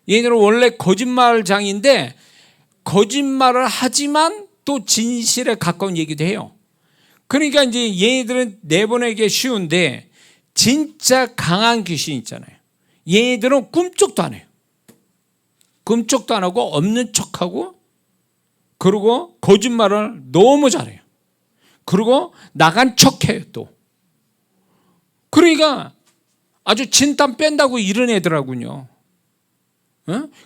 얘네들은 원래 거짓말장인데 거짓말을 하지만 또 진실에 가까운 얘기도 해요. 그러니까 이제 얘네들은 내보내기 쉬운데, 진짜 강한 귀신 있잖아요. 얘네들은 꿈쩍도 안 해요. 꿈쩍도 안 하고 없는 척하고, 그리고 거짓말을 너무 잘해요. 그리고 나간 척해요 또. 그러니까 아주 진땀 뺀다고 이런 애더라고요.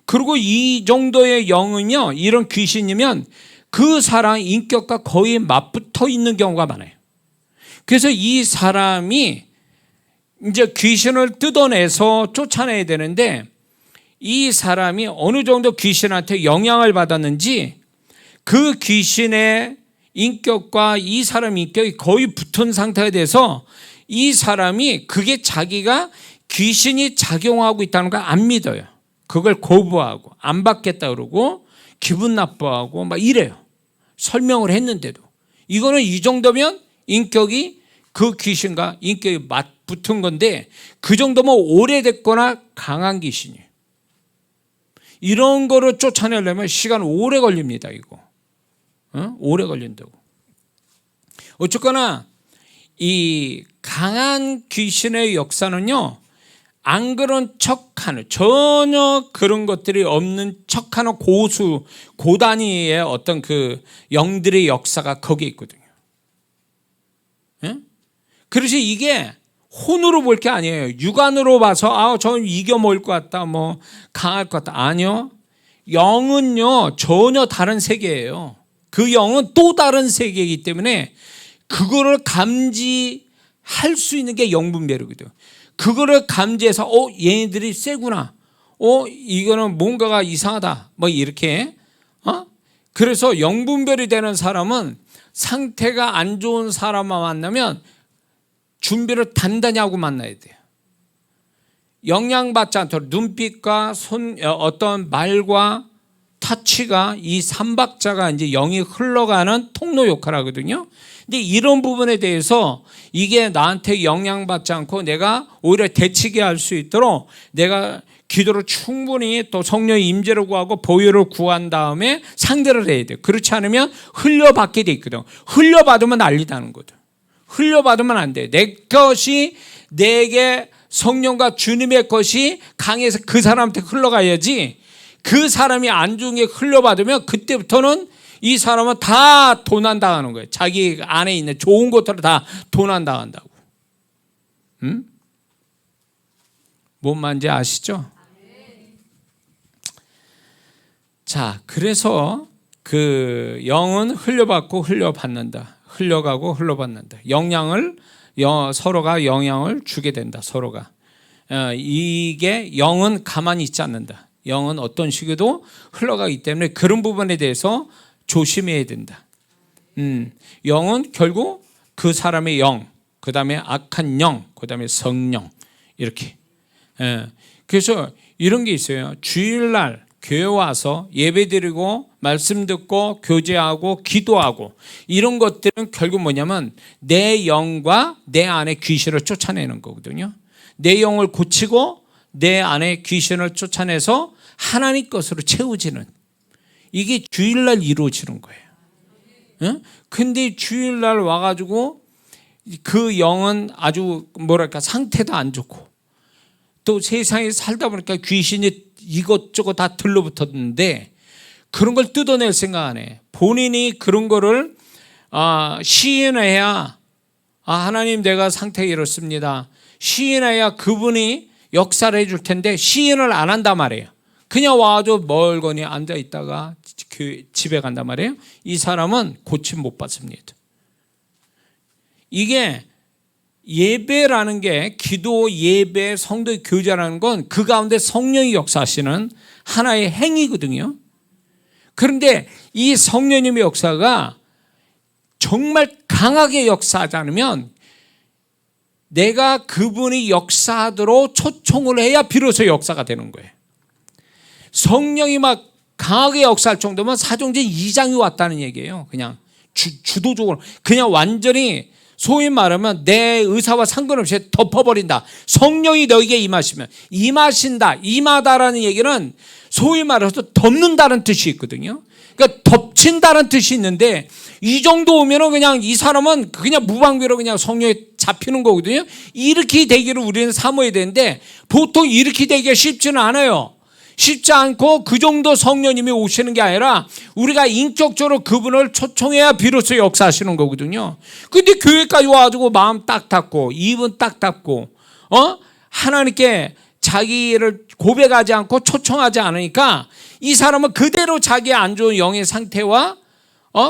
그리고 이 정도의 영은요, 이런 귀신이면 그 사람 인격과 거의 맞붙어 있는 경우가 많아요. 그래서 이 사람이 이제 귀신을 뜯어내서 쫓아내야 되는데, 이 사람이 어느 정도 귀신한테 영향을 받았는지 그 귀신의 인격과 이 사람 인격이 거의 붙은 상태가 돼서 이 사람이 그게 자기가 귀신이 작용하고 있다는 걸 안 믿어요. 그걸 거부하고 안 받겠다 그러고 기분 나빠하고 이래요. 설명을 했는데도. 이거는 이 정도면 인격이 그 귀신과 인격이 맞붙은 건데, 그 정도면 오래됐거나 강한 귀신이에요. 이런 거를 쫓아내려면 시간 오래 걸립니다. 이거 오래 걸린다고. 어쨌거나 이 강한 귀신의 역사는요, 안 그런 척하는, 전혀 그런 것들이 없는 척하는 고단위의 어떤 그 영들의 역사가 거기에 있거든요. 예? 그래서 이게 혼으로 볼 게 아니에요. 육안으로 봐서 저는 이겨먹을 것 같다, 뭐 강할 것 같다. 아니요. 영은요 전혀 다른 세계예요. 그 영은 또 다른 세계이기 때문에 그거를 감지할 수 있는 게 영분별이거든요. 그거를 감지해서 얘네들이 세구나, 이거는 뭔가가 이상하다, 뭐 이렇게 그래서 영분별이 되는 사람은 상태가 안 좋은 사람만 만나면 준비를 단단히 하고 만나야 돼요. 영향받지 않도록 눈빛과 어떤 말과 터치가 이 삼박자가 이제 영이 흘러가는 통로 역할을 하거든요. 근데 이런 부분에 대해서 이게 나한테 영향받지 않고 내가 오히려 대치게 할 수 있도록 내가 기도를 충분히 또 성령의 임재를 구하고 보혈을 구한 다음에 상대를 해야 돼요. 그렇지 않으면 흘려받게 돼 있거든. 흘려받으면 난리다는 거죠. 흘려받으면 안 돼. 내 것이 내게 성령과 주님의 것이 강해서 그 사람한테 흘러가야지. 그 사람이 안 좋은 게 흘려받으면 그때부터는 이 사람은 다 도난당하는 거예요. 자기 안에 있는 좋은 것들을 다 도난당한다고. 뭔 말인지 아시죠? 자, 그래서 그 영은 흘려받고 흘려받는다. 흘려가고 흘러받는다. 서로가 영향을 주게 된다. 서로가. 이게 영은 가만히 있지 않는다. 영은 어떤 식으로도 흘러가기 때문에 그런 부분에 대해서 조심해야 된다. 영은 결국 그 사람의 영, 그 다음에 악한 영, 그 다음에 성령, 이렇게. 그래서 이런 게 있어요. 주일날 교회 와서 예배드리고 말씀 듣고 교제하고 기도하고 이런 것들은 결국 뭐냐면 내 영과 내 안에 귀신을 쫓아내는 거거든요. 내 영을 고치고 내 안에 귀신을 쫓아내서 하나님 것으로 채워지는, 이게 주일날 이루어지는 거예요. 근데 주일날 와가지고 그 영은 아주 뭐랄까 상태도 안 좋고 또 세상에 살다 보니까 귀신이 이것저것 다 들러붙었는데 그런 걸 뜯어낼 생각 안 해. 본인이 그런 거를 시인해야 하나님 내가 상태가 이렇습니다. 시인해야 그분이 역사를 해줄 텐데 시인을 안 한단 말이에요. 그냥 와가지고 멀거니 앉아있다가 집에 간단 말이에요. 이 사람은 고침 못 받습니다. 이게 예배라는 게, 기도, 예배, 성도의 교제라는 건 그 가운데 성령이 역사하시는 하나의 행위거든요. 그런데 이 성령님의 역사가 정말 강하게 역사하지 않으면 내가 그분이 역사하도록 초청을 해야 비로소 역사가 되는 거예요. 성령이 막 강하게 역사할 정도면 사도행전 2장이 왔다는 얘기예요. 그냥 주도적으로 그냥 완전히 소위 말하면 내 의사와 상관없이 덮어버린다. 성령이 너에게 임하신다. 임하다라는 얘기는 소위 말해서 덮는다는 뜻이 있거든요. 그러니까 덮친다는 뜻이 있는데 이 정도 오면은 그냥 이 사람은 그냥 무방비로 그냥 성령에 잡히는 거거든요. 이렇게 되기를 우리는 사모해야 되는데 보통 이렇게 되기가 쉽지는 않아요. 쉽지 않고 그 정도 성령님이 오시는 게 아니라 우리가 인격적으로 그분을 초청해야 비로소 역사하시는 거거든요. 근데 교회까지 와가지고 마음 딱 닫고 입은 딱 닫고 하나님께 자기를 고백하지 않고 초청하지 않으니까 이 사람은 그대로 자기의 안 좋은 영의 상태와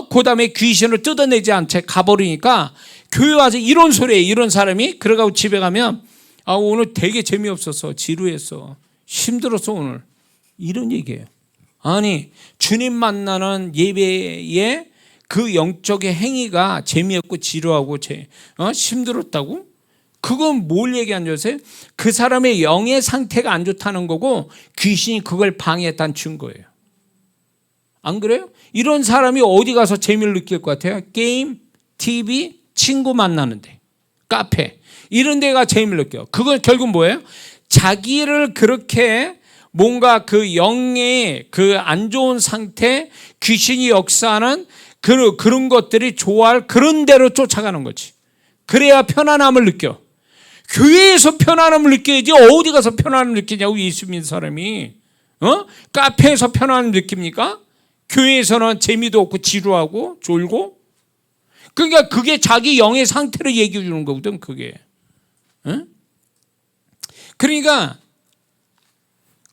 그 다음에 귀신을 뜯어내지 않은 채 가버리니까 교회 와서 이런 소리에 이런 사람이 그러고 집에 가면 오늘 되게 재미없었어, 지루했어, 힘들었어 오늘, 이런 얘기예요. 아니 주님 만나는 예배에 그 영적의 행위가 재미없고 지루하고 힘들었다고? 그건 뭘 얘기한 줄 아세요? 그 사람의 영의 상태가 안 좋다는 거고 귀신이 그걸 방해했다는 증거예요. 안 그래요? 이런 사람이 어디 가서 재미를 느낄 것 같아요? 게임, TV, 친구 만나는데, 카페 이런 데가 재미를 느껴요. 그건 결국 뭐예요? 자기를 그렇게 뭔가 그 영의 그 안 좋은 상태, 귀신이 역사하는 그런 것들이 좋아할 그런 대로 쫓아가는 거지. 그래야 편안함을 느껴. 교회에서 편안함을 느껴야지 어디 가서 편안함을 느끼냐고. 예수 믿는 사람이 카페에서 편안함을 느낍니까? 교회에서는 재미도 없고 지루하고 졸고. 그러니까 그게 자기 영의 상태를 얘기해 주는 거거든, 그게. 그러니까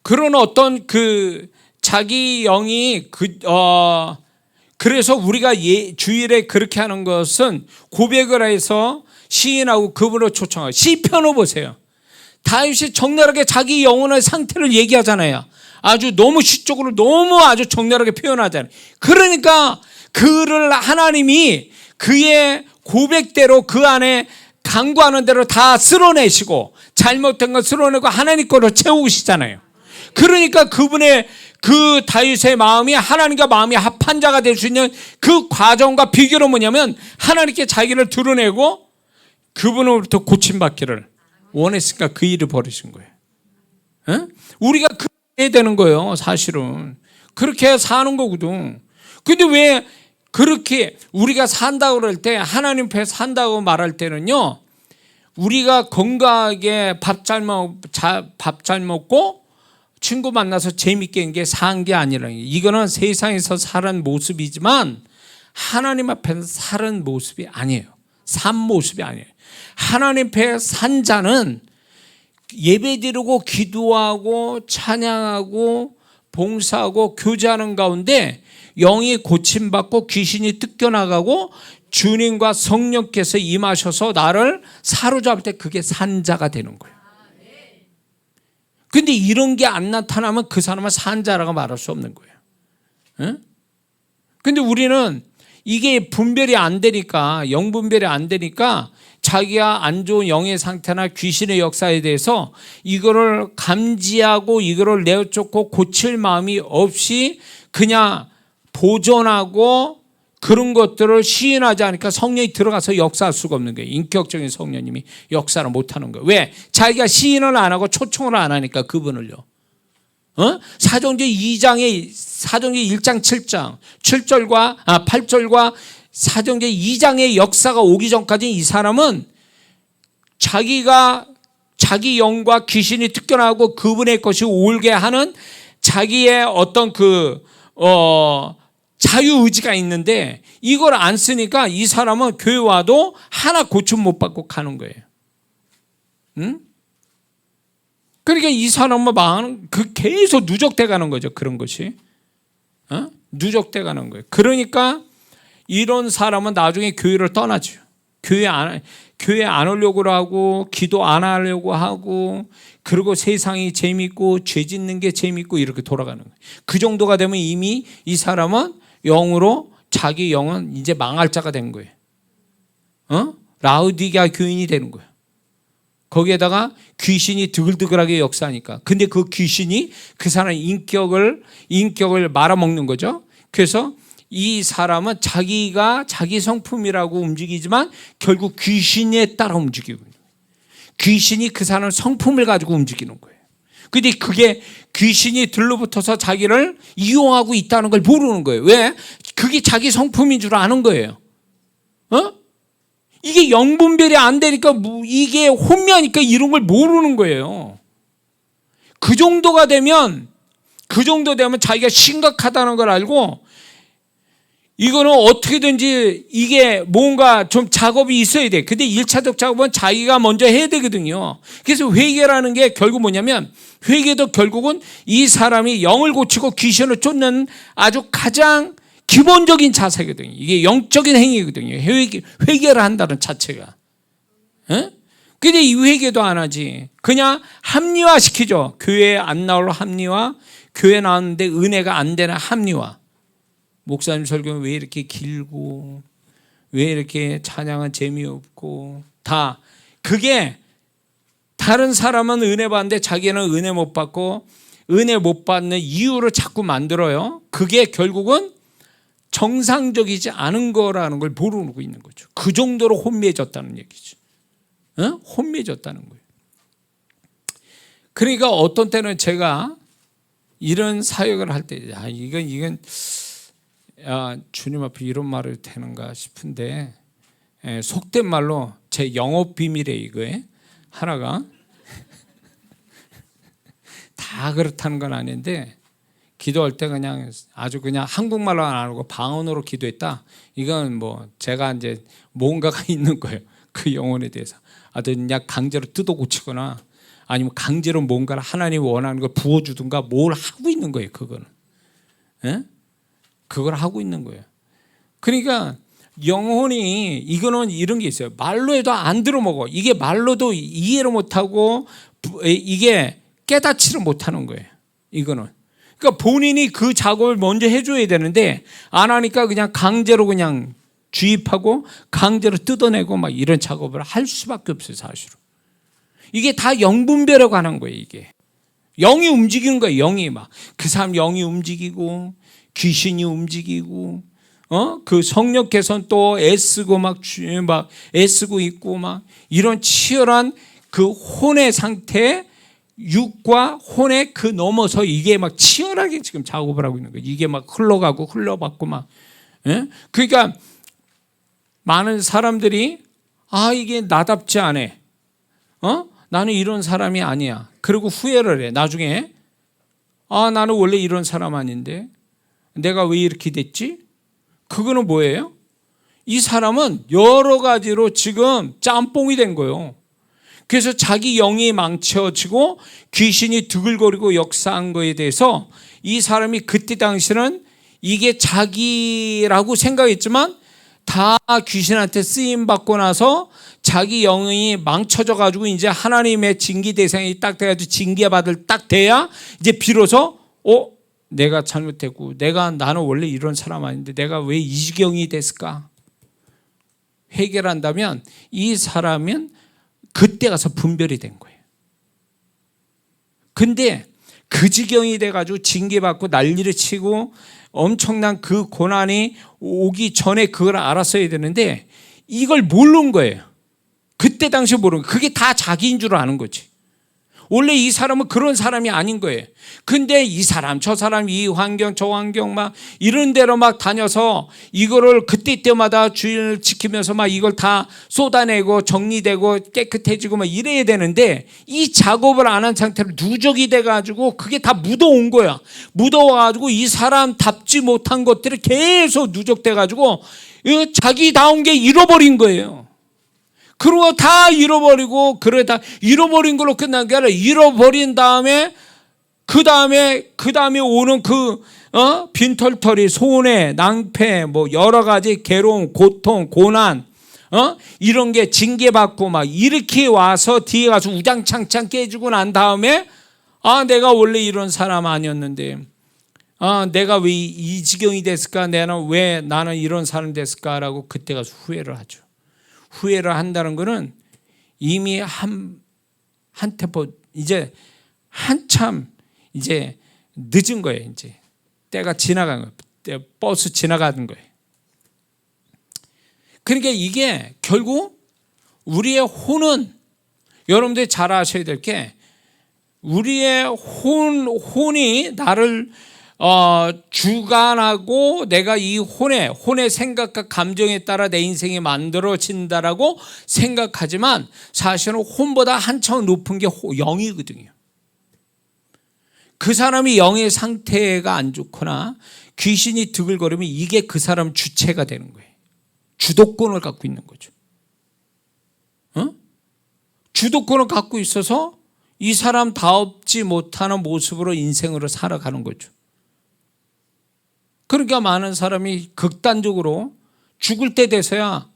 그런 어떤 그 자기 영이 그래서 우리가 주일에 그렇게 하는 것은 고백을 해서 시인하고 그분을 초청하고. 시편을 보세요. 다윗이 적나라하게 자기 영혼의 상태를 얘기하잖아요. 아주 너무 시적으로 너무 아주 적나라하게 표현하잖아요. 그러니까 그를 하나님이 그의 고백대로 그 안에 강구하는 대로 다 쓸어내시고 잘못된 걸 쓸어내고 하나님 거로 채우시잖아요. 그러니까 그분의 그 다윗의 마음이 하나님과 마음이 합한 자가 될 수 있는 그 과정과 비결은 뭐냐면 하나님께 자기를 드러내고 그분으로부터 고침받기를 원했으니까 그 일을 벌이신 거예요. 우리가 그렇게 해야 되는 거예요. 사실은 그렇게 사는 거거든. 근데 왜 그렇게 우리가 산다고 그럴 때, 하나님 앞에 산다고 말할 때는요, 우리가 건강하게 밥 잘 먹고 친구 만나서 재밌게 한 게 산 게 아니라, 이거는 세상에서 사는 모습이지만 하나님 앞에서 사는 모습이 아니에요. 산 모습이 아니에요. 하나님 앞에 산 자는 예배드리고 기도하고 찬양하고 봉사하고 교제하는 가운데 영이 고침받고 귀신이 뜯겨나가고 주님과 성령께서 임하셔서 나를 사로잡을 때 그게 산자가 되는 거예요. 근데 이런 게 안 나타나면 그 사람은 산자라고 말할 수 없는 거예요. 근데 우리는 이게 분별이 안 되니까, 영 분별이 안 되니까 자기가 안 좋은 영의 상태나 귀신의 역사에 대해서 이거를 감지하고 이거를 내쫓고 고칠 마음이 없이 그냥 보존하고 그런 것들을 시인하지 않으니까 성령이 들어가서 역사할 수가 없는 거예요. 인격적인 성령님이 역사를 못하는 거예요. 왜? 자기가 시인을 안 하고 초청을 안 하니까 그분을요. 사도행전 1장 7절과 8절과 사도행전 2장의 역사가 오기 전까지 이 사람은 자기 영과 귀신이 뜯겨나고 그분의 것이 옳게 하는 자기의 어떤 자유의지가 있는데 이걸 안 쓰니까 이 사람은 교회 와도 하나 고침 못 받고 가는 거예요. 그러니까 이 사람은 마음 계속 누적돼 가는 거죠. 그런 것이 누적돼 가는 거예요. 그러니까 이런 사람은 나중에 교회를 떠나죠. 교회 안 오려고 하고 기도 안 하려고 하고, 그리고 세상이 재밌고 죄 짓는 게 재밌고 이렇게 돌아가는 거예요. 그 정도가 되면 이미 이 사람은 영으로 자기 영은 이제 망할 자가 된 거예요. 라우디게아 교인이 되는 거예요. 거기에다가 귀신이 드글드글하게 역사하니까. 근데 그 귀신이 그 사람의 인격을 말아먹는 거죠. 그래서 이 사람은 자기가 자기 성품이라고 움직이지만 결국 귀신에 따라 움직이고, 귀신이 그 사람 성품을 가지고 움직이는 거예요. 근데 그게 귀신이 들러붙어서 자기를 이용하고 있다는 걸 모르는 거예요. 왜? 그게 자기 성품인 줄 아는 거예요. 이게 영분별이 안 되니까, 이게 혼미하니까 이런 걸 모르는 거예요. 그 정도 되면 자기가 심각하다는 걸 알고, 이거는 어떻게든지 이게 뭔가 좀 작업이 있어야 돼. 근데 1차적 작업은 자기가 먼저 해야 되거든요. 그래서 회개라는 게 결국 뭐냐면, 회개도 결국은 이 사람이 영을 고치고 귀신을 쫓는 아주 가장 기본적인 자세거든요. 이게 영적인 행위거든요. 회개를 한다는 자체가. 근데 이 회개도 안 하지. 그냥 합리화시키죠. 교회에 안 나올 합리화, 교회 나왔는데 은혜가 안 되는 합리화. 목사님 설교는 왜 이렇게 길고, 왜 이렇게 찬양은 재미없고, 다 그게 다른 사람은 은혜 받는데 자기는 은혜 못 받고 은혜 못 받는 이유를 자꾸 만들어요. 그게 결국은 정상적이지 않은 거라는 걸 모르고 있는 거죠. 그 정도로 혼미해졌다는 얘기죠. 혼미해졌다는 거예요. 그러니까 어떤 때는 제가 이런 사역을 할 때 이건 주님 앞에 이런 말을 되는가 싶은데, 속된 말로 제 영업 비밀에 이거에 하나가 다 그렇다는 건 아닌데, 기도할 때 그냥 아주 그냥 한국말로 안 하고 방언으로 기도했다. 이건 뭐 제가 이제 뭔가가 있는 거예요. 그 영혼에 대해서. 그냥 강제로 뜯어 고치거나 아니면 강제로 뭔가를 하나님이 원하는 걸 부어주든가 뭘 하고 있는 거예요. 그거는. 그걸 하고 있는 거예요. 그러니까 영혼이 이거는 이런 게 있어요. 말로 해도 안 들어먹어. 이게 말로도 이해를 못하고 이게 깨닫지를 못하는 거예요. 이거는. 그러니까 본인이 그 작업을 먼저 해줘야 되는데 안 하니까 그냥 강제로 그냥 주입하고 강제로 뜯어내고 막 이런 작업을 할 수밖에 없어요. 사실은. 이게 다 영분별에 관한 거예요. 이게 영이 움직이는 거예요. 영이 막 그 사람 영이 움직이고 귀신이 움직이고 그 성령께서는 또 애쓰고 막 애쓰고 있고 막 이런 치열한 그 혼의 상태, 육과 혼의 그 넘어서 이게 막 치열하게 지금 작업을 하고 있는 거예요. 이게 막 흘러가고 흘러받고 막. 그러니까 많은 사람들이 이게 나답지 않아. 나는 이런 사람이 아니야. 그리고 후회를 해. 나중에 나는 원래 이런 사람 아닌데 내가 왜 이렇게 됐지? 그거는 뭐예요? 이 사람은 여러 가지로 지금 짬뽕이 된 거예요. 그래서 자기 영이 망쳐지고 귀신이 드글거리고 역사한 거에 대해서 이 사람이 그때 당시는 이게 자기라고 생각했지만 다 귀신한테 쓰임받고 나서 자기 영이 망쳐져 가지고 이제 하나님의 징계 대상이 딱 돼가지고 징계받을 딱 돼야 이제 비로소 내가 잘못했고 나는 원래 이런 사람 아닌데 내가 왜 이 지경이 됐을까? 해결한다면 이 사람은 그때 가서 분별이 된 거예요. 근데 그 지경이 돼가지고 징계받고 난리를 치고 엄청난 그 고난이 오기 전에 그걸 알았어야 되는데 이걸 모르는 거예요. 그때 당시 모르는 거예요. 그게 다 자기인 줄 아는 거지. 원래 이 사람은 그런 사람이 아닌 거예요. 근데 이 사람 저 사람 이 환경 저 환경 막 이런 데로 막 다녀서 이거를 그때 때마다 주의를 지키면서 막 이걸 다 쏟아내고 정리되고 깨끗해지고 막 이래야 되는데 이 작업을 안 한 상태로 누적이 돼가지고 그게 다 묻어온 거야. 묻어와가지고 이 사람답지 못한 것들이 계속 누적돼가지고 자기다운 게 잃어버린 거예요. 그러고 다 잃어버리고 그러다 잃어버린 걸로 끝난 게 아니라 잃어버린 다음에 그 다음에 오는 그 빈털터리 손해 낭패 뭐 여러 가지 괴로움 고통 고난 이런 게 징계받고 막 이렇게 와서 뒤에 가서 우장창창 깨지고 난 다음에 내가 원래 이런 사람 아니었는데 내가 왜 이 지경이 됐을까? 왜 나는 이런 사람 됐을까라고 그때 가서 후회를 하죠. 후회를 한다는 것은 이미 한 템포 이제 한참 이제 늦은 거예요. 이제 때가 지나간 거예요. 버스 지나가는 거예요. 그러니까 이게 결국 우리의 혼은 여러분들이 잘 아셔야 될 게 우리의 혼이 나를 주관하고 내가 이 혼의 생각과 감정에 따라 내 인생이 만들어진다라고 생각하지만 사실은 혼보다 한참 높은 게 영이거든요. 그 사람이 영의 상태가 안 좋거나 귀신이 드글거리면 이게 그 사람 주체가 되는 거예요. 주도권을 갖고 있는 거죠. 주도권을 갖고 있어서 이 사람다웁지 못하는 모습으로 인생으로 살아가는 거죠. 그러니까 많은 사람이 극단적으로 죽을 때 돼서야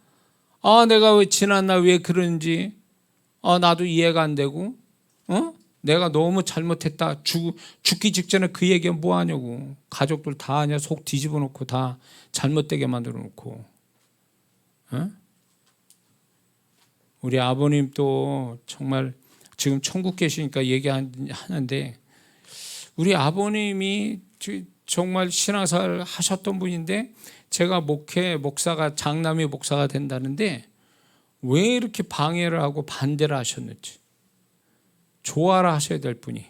내가 왜 지난날 왜 그런지 나도 이해가 안 되고 내가 너무 잘못했다. 죽기 직전에 그 얘기는 뭐 하냐고. 가족들 다 하냐 속 뒤집어 놓고 다 잘못되게 만들어 놓고. 우리 아버님 또 정말 지금 천국 계시니까 얘기하는데 우리 아버님이 정말 신앙생활 하셨던 분인데 제가 목사가 장남이 목사가 된다는데 왜 이렇게 방해를 하고 반대를 하셨는지. 좋아라 하셔야 될 분이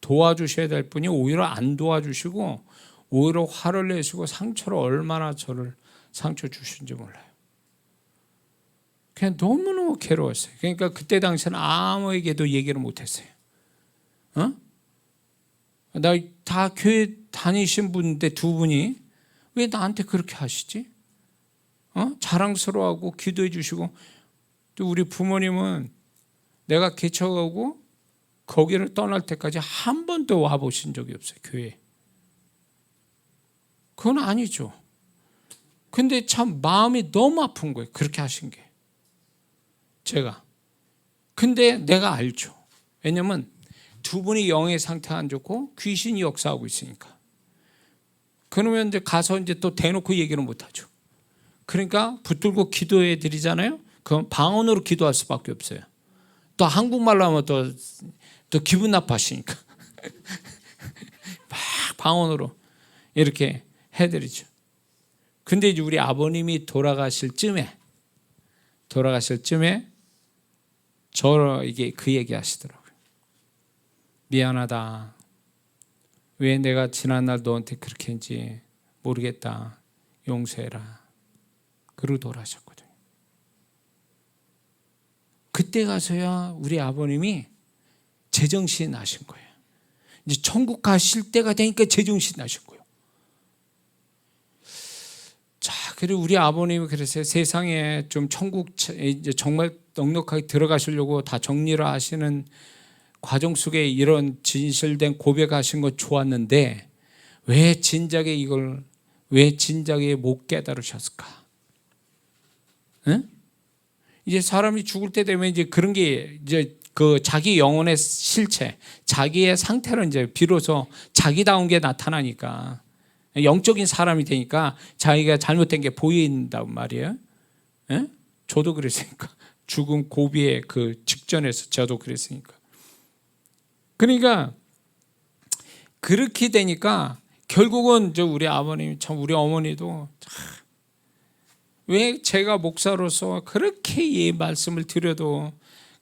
도와주셔야 될 분이 오히려 안 도와주시고 오히려 화를 내시고 상처를 얼마나 저를 상처 주신지 몰라요. 그냥 너무너무 괴로웠어요. 그러니까 그때 당시에는 아무에게도 얘기를 못했어요. 나 다 교회 다니신 분인데 두 분이 왜 나한테 그렇게 하시지? 자랑스러워하고 기도해 주시고, 또 우리 부모님은 내가 개척하고 거기를 떠날 때까지 한 번도 와보신 적이 없어요, 교회에. 그건 아니죠. 근데 참 마음이 너무 아픈 거예요, 그렇게 하신 게. 제가. 근데 내가 알죠. 왜냐면 두 분이 영의 상태가 안 좋고 귀신이 역사하고 있으니까. 그러면 이제 가서 이제 또 대놓고 얘기를 못 하죠. 그러니까 붙들고 기도해 드리잖아요. 그럼 방언으로 기도할 수밖에 없어요. 또 한국말로 하면 또 기분 나빠하시니까. 막 방언으로 이렇게 해드리죠. 근데 이제 우리 아버님이 돌아가실 쯤에 저에게 그 얘기 하시더라고요. 미안하다. 왜 내가 지난날 너한테 그렇게 했는지 모르겠다. 용서해라. 그러고 돌아가셨거든요. 그때 가서야 우리 아버님이 제정신이 나신 거예요. 이제 천국 가실 때가 되니까 제정신이 나신 거예요. 자, 그리고 우리 아버님이 그랬어요. 세상에 좀 천국 이제 정말 넉넉하게 들어가시려고 다 정리를 하시는 과정 속에 이런 진실된 고백하신 거 좋았는데 왜 진작에 못 깨달으셨을까? 응? 이제 사람이 죽을 때 되면 이제 그런 게 이제 그 자기 영혼의 실체, 자기의 상태로 이제 비로소 자기다운 게 나타나니까 영적인 사람이 되니까 자기가 잘못된 게 보인단 말이에요. 예? 저도 그랬으니까. 죽음 고비의 그 직전에서 저도 그랬으니까. 그러니까 그렇게 되니까 결국은 우리 아버님, 참 우리 어머니도 왜 제가 목사로서 그렇게 이 말씀을 드려도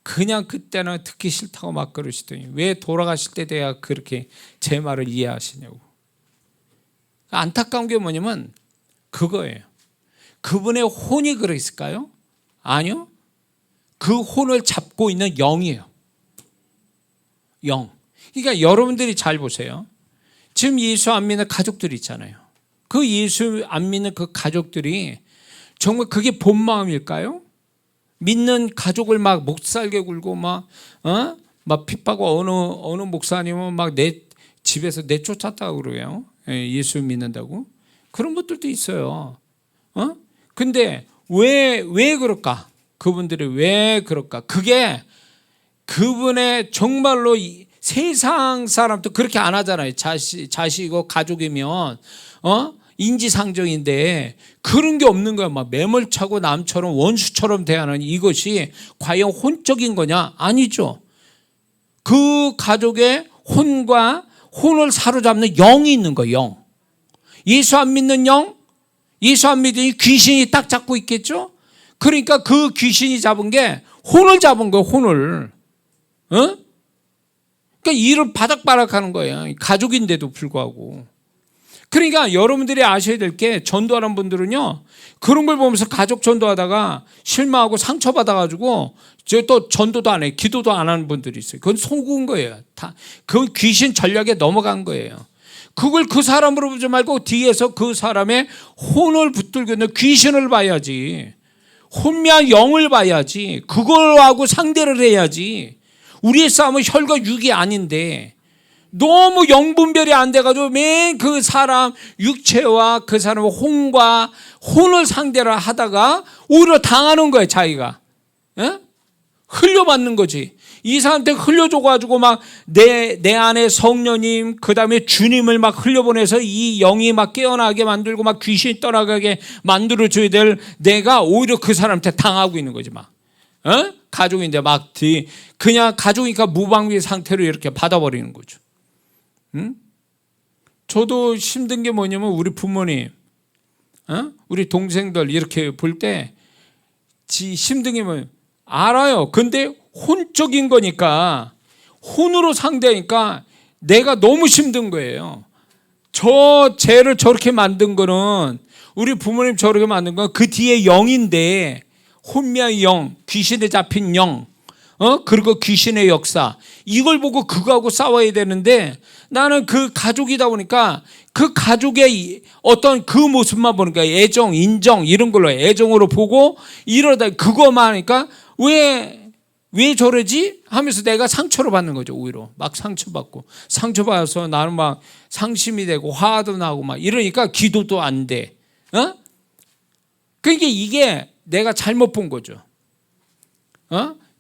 그냥 그때는 듣기 싫다고 막 그러시더니 왜 돌아가실 때 돼야 그렇게 제 말을 이해하시냐고. 안타까운 게 뭐냐면 그거예요. 그분의 혼이 그랬을까요? 아니요. 그 혼을 잡고 있는 영이에요. 영. 그러니까 여러분들이 잘 보세요. 지금 예수 안 믿는 가족들이 있잖아요. 그 예수 안 믿는 그 가족들이 정말 그게 본 마음일까요? 믿는 가족을 막 못살게 굴고 막 핍박하고 어느 목사님은 막 내 집에서 내쫓았다고 그래요. 예수 믿는다고. 그런 것들도 있어요. 근데 왜 그럴까? 그분들이 왜 그럴까? 그게 그분의 정말로 세상 사람도 그렇게 안 하잖아요. 자식이고 가족이면 인지상정인데 그런 게 없는 거야. 막 매몰차고 남처럼 원수처럼 대하는 이것이 과연 혼적인 거냐? 아니죠. 그 가족의 혼을 사로잡는 영이 있는 거예요. 영. 예수 안 믿는 영, 예수 안 믿으니 귀신이 딱 잡고 있겠죠. 그러니까 그 귀신이 잡은 게 혼을 잡은 거예요. 혼을. 그러니까 일을 바닥바닥하는 거예요. 가족인데도 불구하고. 그러니까 여러분들이 아셔야 될 게 전도하는 분들은요, 그런 걸 보면서 가족 전도하다가 실망하고 상처받아가지고 또 전도도 안 해, 기도도 안 하는 분들이 있어요. 그건 속은 거예요. 그건 귀신 전략에 넘어간 거예요. 그걸 그 사람으로 보지 말고 뒤에서 그 사람의 혼을 붙들고 있는 귀신을 봐야지. 혼미한 영을 봐야지. 그걸하고 상대를 해야지. 우리의 싸움은 혈과 육이 아닌데 너무 영분별이 안 돼가지고 맨 그 사람 육체와 그 사람의 혼을 상대를 하다가 오히려 당하는 거예요. 자기가. 에? 흘려받는 거지. 이 사람한테 흘려줘가지고 막 내 안에 성령님 그 다음에 주님을 막 흘려보내서 이 영이 막 깨어나게 만들고 막 귀신이 떠나가게 만들어줘야 될 내가 오히려 그 사람한테 당하고 있는 거지 막. 가족인데 막 그냥 가족이니까 무방비 상태로 이렇게 받아버리는 거죠. 저도 힘든 게 뭐냐면 우리 부모님, 우리 동생들 이렇게 볼 때 힘든 게 뭐예요? 알아요. 근데 혼적인 거니까 혼으로 상대하니까 내가 너무 힘든 거예요. 저 죄를 저렇게 만든 거는, 우리 부모님 저렇게 만든 건 그 뒤에 영인데, 혼미한 영, 귀신에 잡힌 영, 그리고 귀신의 역사, 이걸 보고 그거하고 싸워야 되는데, 나는 그 가족이다 보니까 그 가족의 어떤 그 모습만 보니까 애정, 인정 이런 걸로 애정으로 보고 이러다 그거만 하니까 왜 저러지? 하면서 내가 상처를 받는 거죠. 오히려 막 상처받아서 나는 막 상심이 되고 화도 나고 막 이러니까 기도도 안 돼. 그러니까 이게 내가 잘못 본 거죠.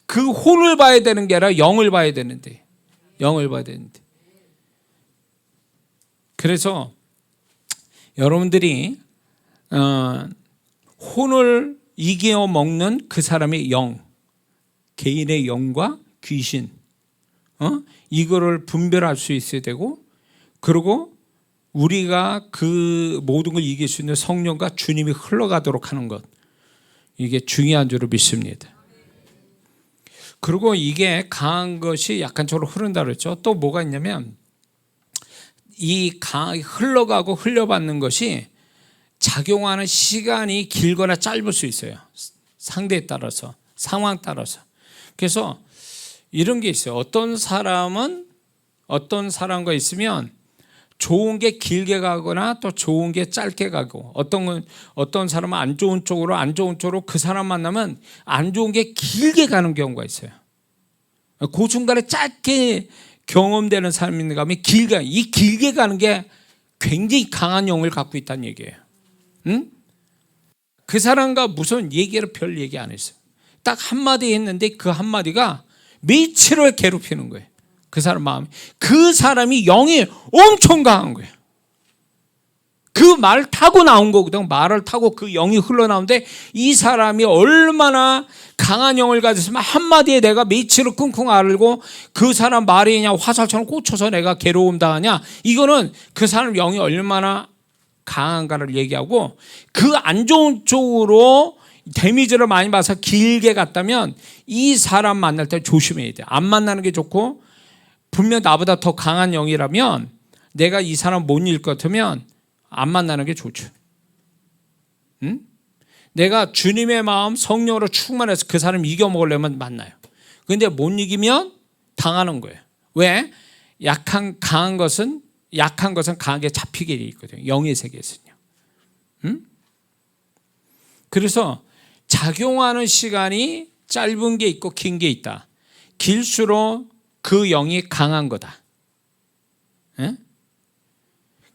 그 혼을 봐야 되는 게 아니라 영을 봐야 되는데, 그래서 여러분들이 혼을 이겨 먹는 그 사람의 영, 개인의 영과 귀신, 이거를 분별할 수 있어야 되고, 그리고 우리가 그 모든 걸 이길 수 있는 성령과 주님이 흘러가도록 하는 것, 이게 중요한 줄로 믿습니다. 그리고 이게 강한 것이 약간 저로 흐른다 그랬죠. 또 뭐가 있냐면, 이 흘러가고 흘려받는 것이 작용하는 시간이 길거나 짧을 수 있어요. 상대에 따라서, 상황 따라서. 그래서 이런 게 있어요. 어떤 사람과 있으면 좋은 게 길게 가거나 또 좋은 게 짧게 가고, 어떤 사람은 안 좋은 쪽으로 그 사람 만나면 안 좋은 게 길게 가는 경우가 있어요. 그 순간에 짧게 경험되는 사람이 가면 길게 가는 게 굉장히 강한 영을 갖고 있다는 얘기예요. 그 사람과 무슨 얘기를 별 얘기 안 했어요. 딱 한마디 했는데 그 한마디가 며칠을 괴롭히는 거예요. 그 사람 마음이. 그 사람이 영이 엄청 강한 거예요. 그 말 타고 나온 거거든. 말을 타고 그 영이 흘러나오는데, 이 사람이 얼마나 강한 영을 가졌으면 한마디에 내가 며칠을 끙끙 앓고 그 사람 말이 그냥 화살처럼 꽂혀서 내가 괴로움 당하냐. 이거는 그 사람 영이 얼마나 강한가를 얘기하고, 그 안 좋은 쪽으로 데미지를 많이 받아서 길게 갔다면 이 사람 만날 때 조심해야 돼. 안 만나는 게 좋고, 분명 나보다 더 강한 영이라면 내가 이 사람 못 이길 것 같으면 안 만나는 게 좋죠. 내가 주님의 마음 성령으로 충만해서 그 사람 이겨먹으려면 만나요. 그런데 못 이기면 당하는 거예요. 왜? 강한 것은 강하게 잡히게 돼 있거든요. 영의 세계에서는요. 그래서 작용하는 시간이 짧은 게 있고 긴 게 있다. 길수록 그 영이 강한 거다.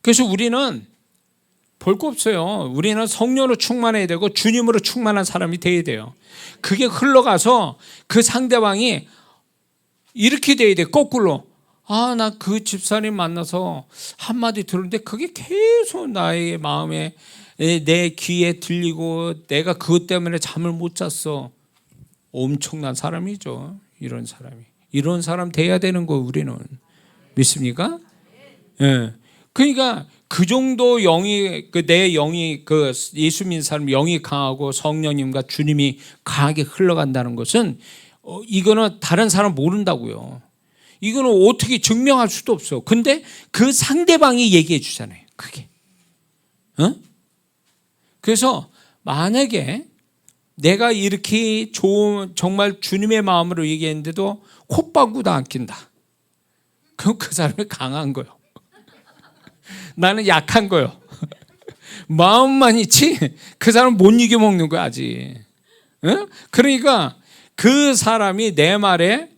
그래서 우리는 볼 거 없어요. 우리는 성령으로 충만해야 되고 주님으로 충만한 사람이 돼야 돼요. 그게 흘러가서 그 상대방이 이렇게 돼야 돼. 거꾸로. 나 그 집사님 만나서 한마디 들었는데 그게 계속 나의 마음에, 내 귀에 들리고 내가 그것 때문에 잠을 못 잤어. 엄청난 사람이죠. 이런 사람 돼야 되는 거 우리는. 믿습니까? 예. 그러니까 그 정도 영이, 내 영이, 예수 믿는 사람 영이 강하고 성령님과 주님이 강하게 흘러간다는 것은, 이거는 다른 사람 모른다고요. 이거는 어떻게 증명할 수도 없어. 근데 그 상대방이 얘기해 주잖아요. 그게. 그래서 만약에 내가 이렇게 정말 주님의 마음으로 얘기했는데도 콧방구도 안 낀다. 그럼 그 사람이 강한 거예요. 나는 약한 거예요. 마음만 있지 그 사람 못 이겨먹는 거야 아직. 그러니까 그 사람이 내 말에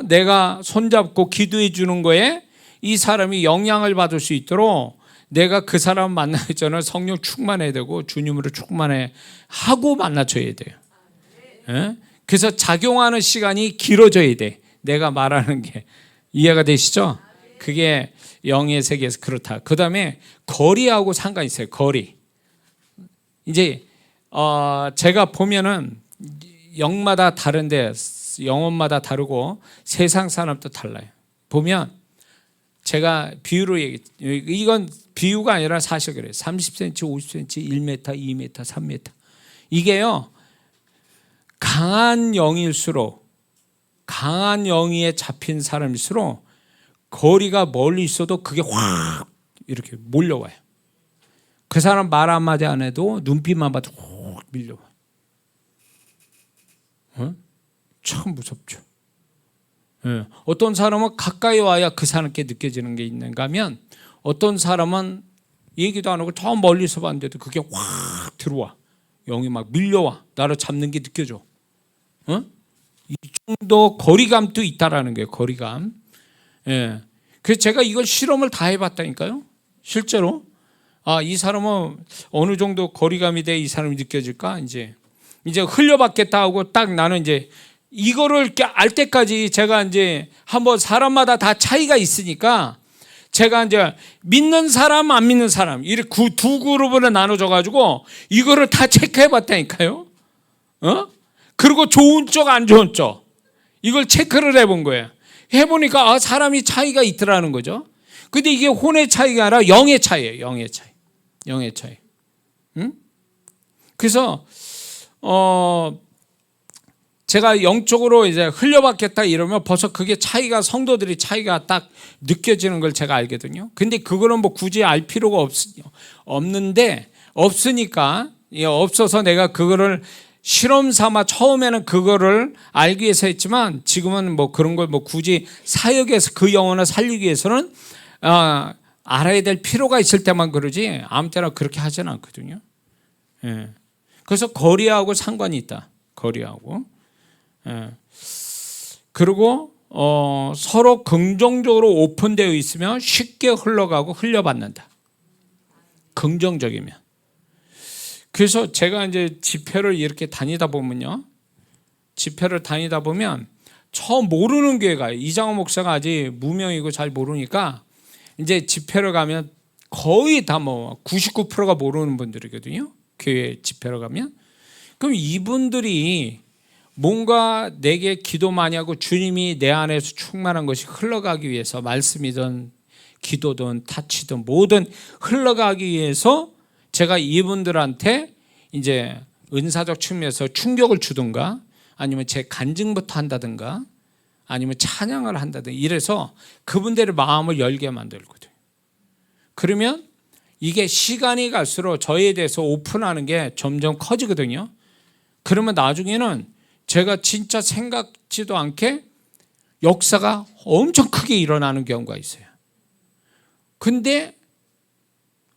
내가 손잡고 기도해 주는 거에 이 사람이 영향을 받을 수 있도록 내가 그 사람 만나기 전에 성령 충만해야 되고 주님으로 충만해 하고 만나줘야 돼요. 그래서 작용하는 시간이 길어져야 돼. 내가 말하는 게 이해가 되시죠? 그게 영의 세계에서 그렇다. 그 다음에 거리하고 상관이 있어요. 거리. 이제 제가 보면은 영마다 다른데, 영혼마다 다르고 세상 사람도 달라요. 보면 제가 비유로 이건 비유가 아니라 사실 그래요. 30cm, 50cm, 1m, 2m, 3m. 이게요, 강한 영일수록, 강한 영에 잡힌 사람일수록 거리가 멀리 있어도 그게 확 이렇게 몰려와요. 그 사람 말 한마디 안 해도 눈빛만 봐도 확 밀려와요. 참 무섭죠. 어떤 사람은 가까이 와야 그 사람께 느껴지는 게 있는가 하면 어떤 사람은 얘기도 안 하고 저 멀리서 봤는데도 그게 확 들어와. 영이 막 밀려와. 나를 잡는 게 느껴져. 이 정도 거리감도 있다라는 거예요. 거리감. 그래서 제가 이걸 실험을 다 해봤다니까요. 실제로 이 사람은 어느 정도 거리감이 돼 이 사람이 느껴질까? 이제 흘려받겠다 하고 딱 나는 이제 이거를 이렇게 알 때까지 제가 이제 한번 사람마다 다 차이가 있으니까 제가 이제 믿는 사람 안 믿는 사람 이렇게 두 그룹으로 나눠져 가지고 이거를 다 체크해 봤다니까요. 그리고 좋은 쪽 안 좋은 쪽 이걸 체크를 해본 거예요. 해보니까 사람이 차이가 있더라는 거죠. 근데 이게 혼의 차이가 아니라 영의 차이예요. 영의 차이. 그래서 제가 영적으로 이제 흘려받겠다 이러면 벌써 그게 차이가 성도들이 차이가 딱 느껴지는 걸 제가 알거든요. 근데 그거는 뭐 굳이 알 필요가 없는데 없으니까 없어서 내가 그거를 실험 삼아 처음에는 그거를 알기 위해서 했지만 지금은 뭐 그런 걸 뭐 굳이 사역에서 그 영혼을 살리기 위해서는 알아야 될 필요가 있을 때만 그러지 아무 때나 그렇게 하지는 않거든요. 그래서 거리하고 상관이 있다. 거리하고. 그리고 서로 긍정적으로 오픈되어 있으면 쉽게 흘러가고 흘려받는다. 긍정적이면. 그래서 제가 이제 집회를 이렇게 다니다 보면 처음 모르는 교회 가요. 이장호 목사가 아직 무명이고 잘 모르니까 이제 집회를 가면 거의 다 뭐 99%가 모르는 분들이거든요. 교회 집회를 가면. 그럼 이분들이 뭔가 내게 기도 많이 하고 주님이 내 안에서 충만한 것이 흘러가기 위해서 말씀이든 기도든 타치든 뭐든 흘러가기 위해서 제가 이분들한테 이제 은사적 측면에서 충격을 주든가 아니면 제 간증부터 한다든가 아니면 찬양을 한다든가 이래서 그분들의 마음을 열게 만들거든요. 그러면 이게 시간이 갈수록 저에 대해서 오픈하는 게 점점 커지거든요. 그러면 나중에는 제가 진짜 생각지도 않게 역사가 엄청 크게 일어나는 경우가 있어요. 근데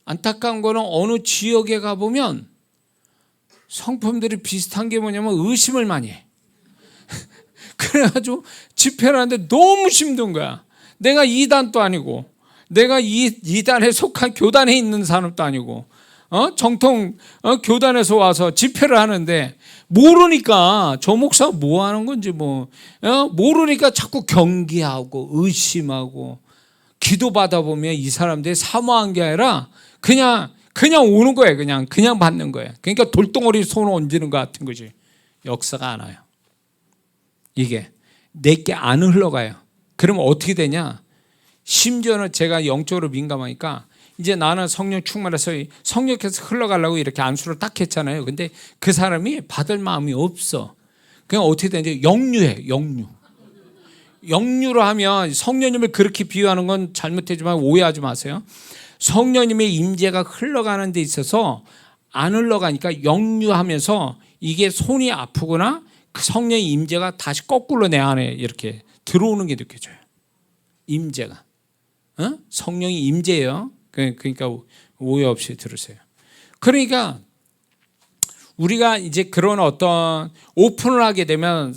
안타까운 거는 어느 지역에 가보면 성품들이 비슷한 게 뭐냐면 의심을 많이 해. 그래가지고 집회를 하는데 너무 힘든 거야. 내가 이단도 아니고 내가 이단에 속한 교단에 있는 사람도 아니고 정통 교단에서 와서 집회를 하는데 모르니까 저 목사가 뭐 하는 건지 모르니까 자꾸 경계하고 의심하고 기도받아 보면 이 사람들이 사모한 게 아니라 그냥 오는 거예요. 그냥 받는 거예요. 그러니까 돌덩어리 손을 얹는 것 같은 거지. 역사가 안 와요. 이게 내게 안 흘러가요. 그러면 어떻게 되냐? 심지어는 제가 영적으로 민감하니까 이제 나는 성령 충만해서 성령께서 흘러가려고 이렇게 안수를 딱 했잖아요. 근데 그 사람이 받을 마음이 없어. 그냥 어떻게 되는지 역류해. 역류로 하면 성령님을 그렇게 비유하는 건 잘못되지만 오해하지 마세요. 성령님의 임재가 흘러가는 데 있어서 안 흘러가니까 역류하면서 이게 손이 아프거나 그 성령의 임재가 다시 거꾸로 내 안에 이렇게 들어오는 게 느껴져요. 임재가. 성령이 임재예요. 그러니까 오해 없이 들으세요. 그러니까 우리가 이제 그런 어떤 오픈을 하게 되면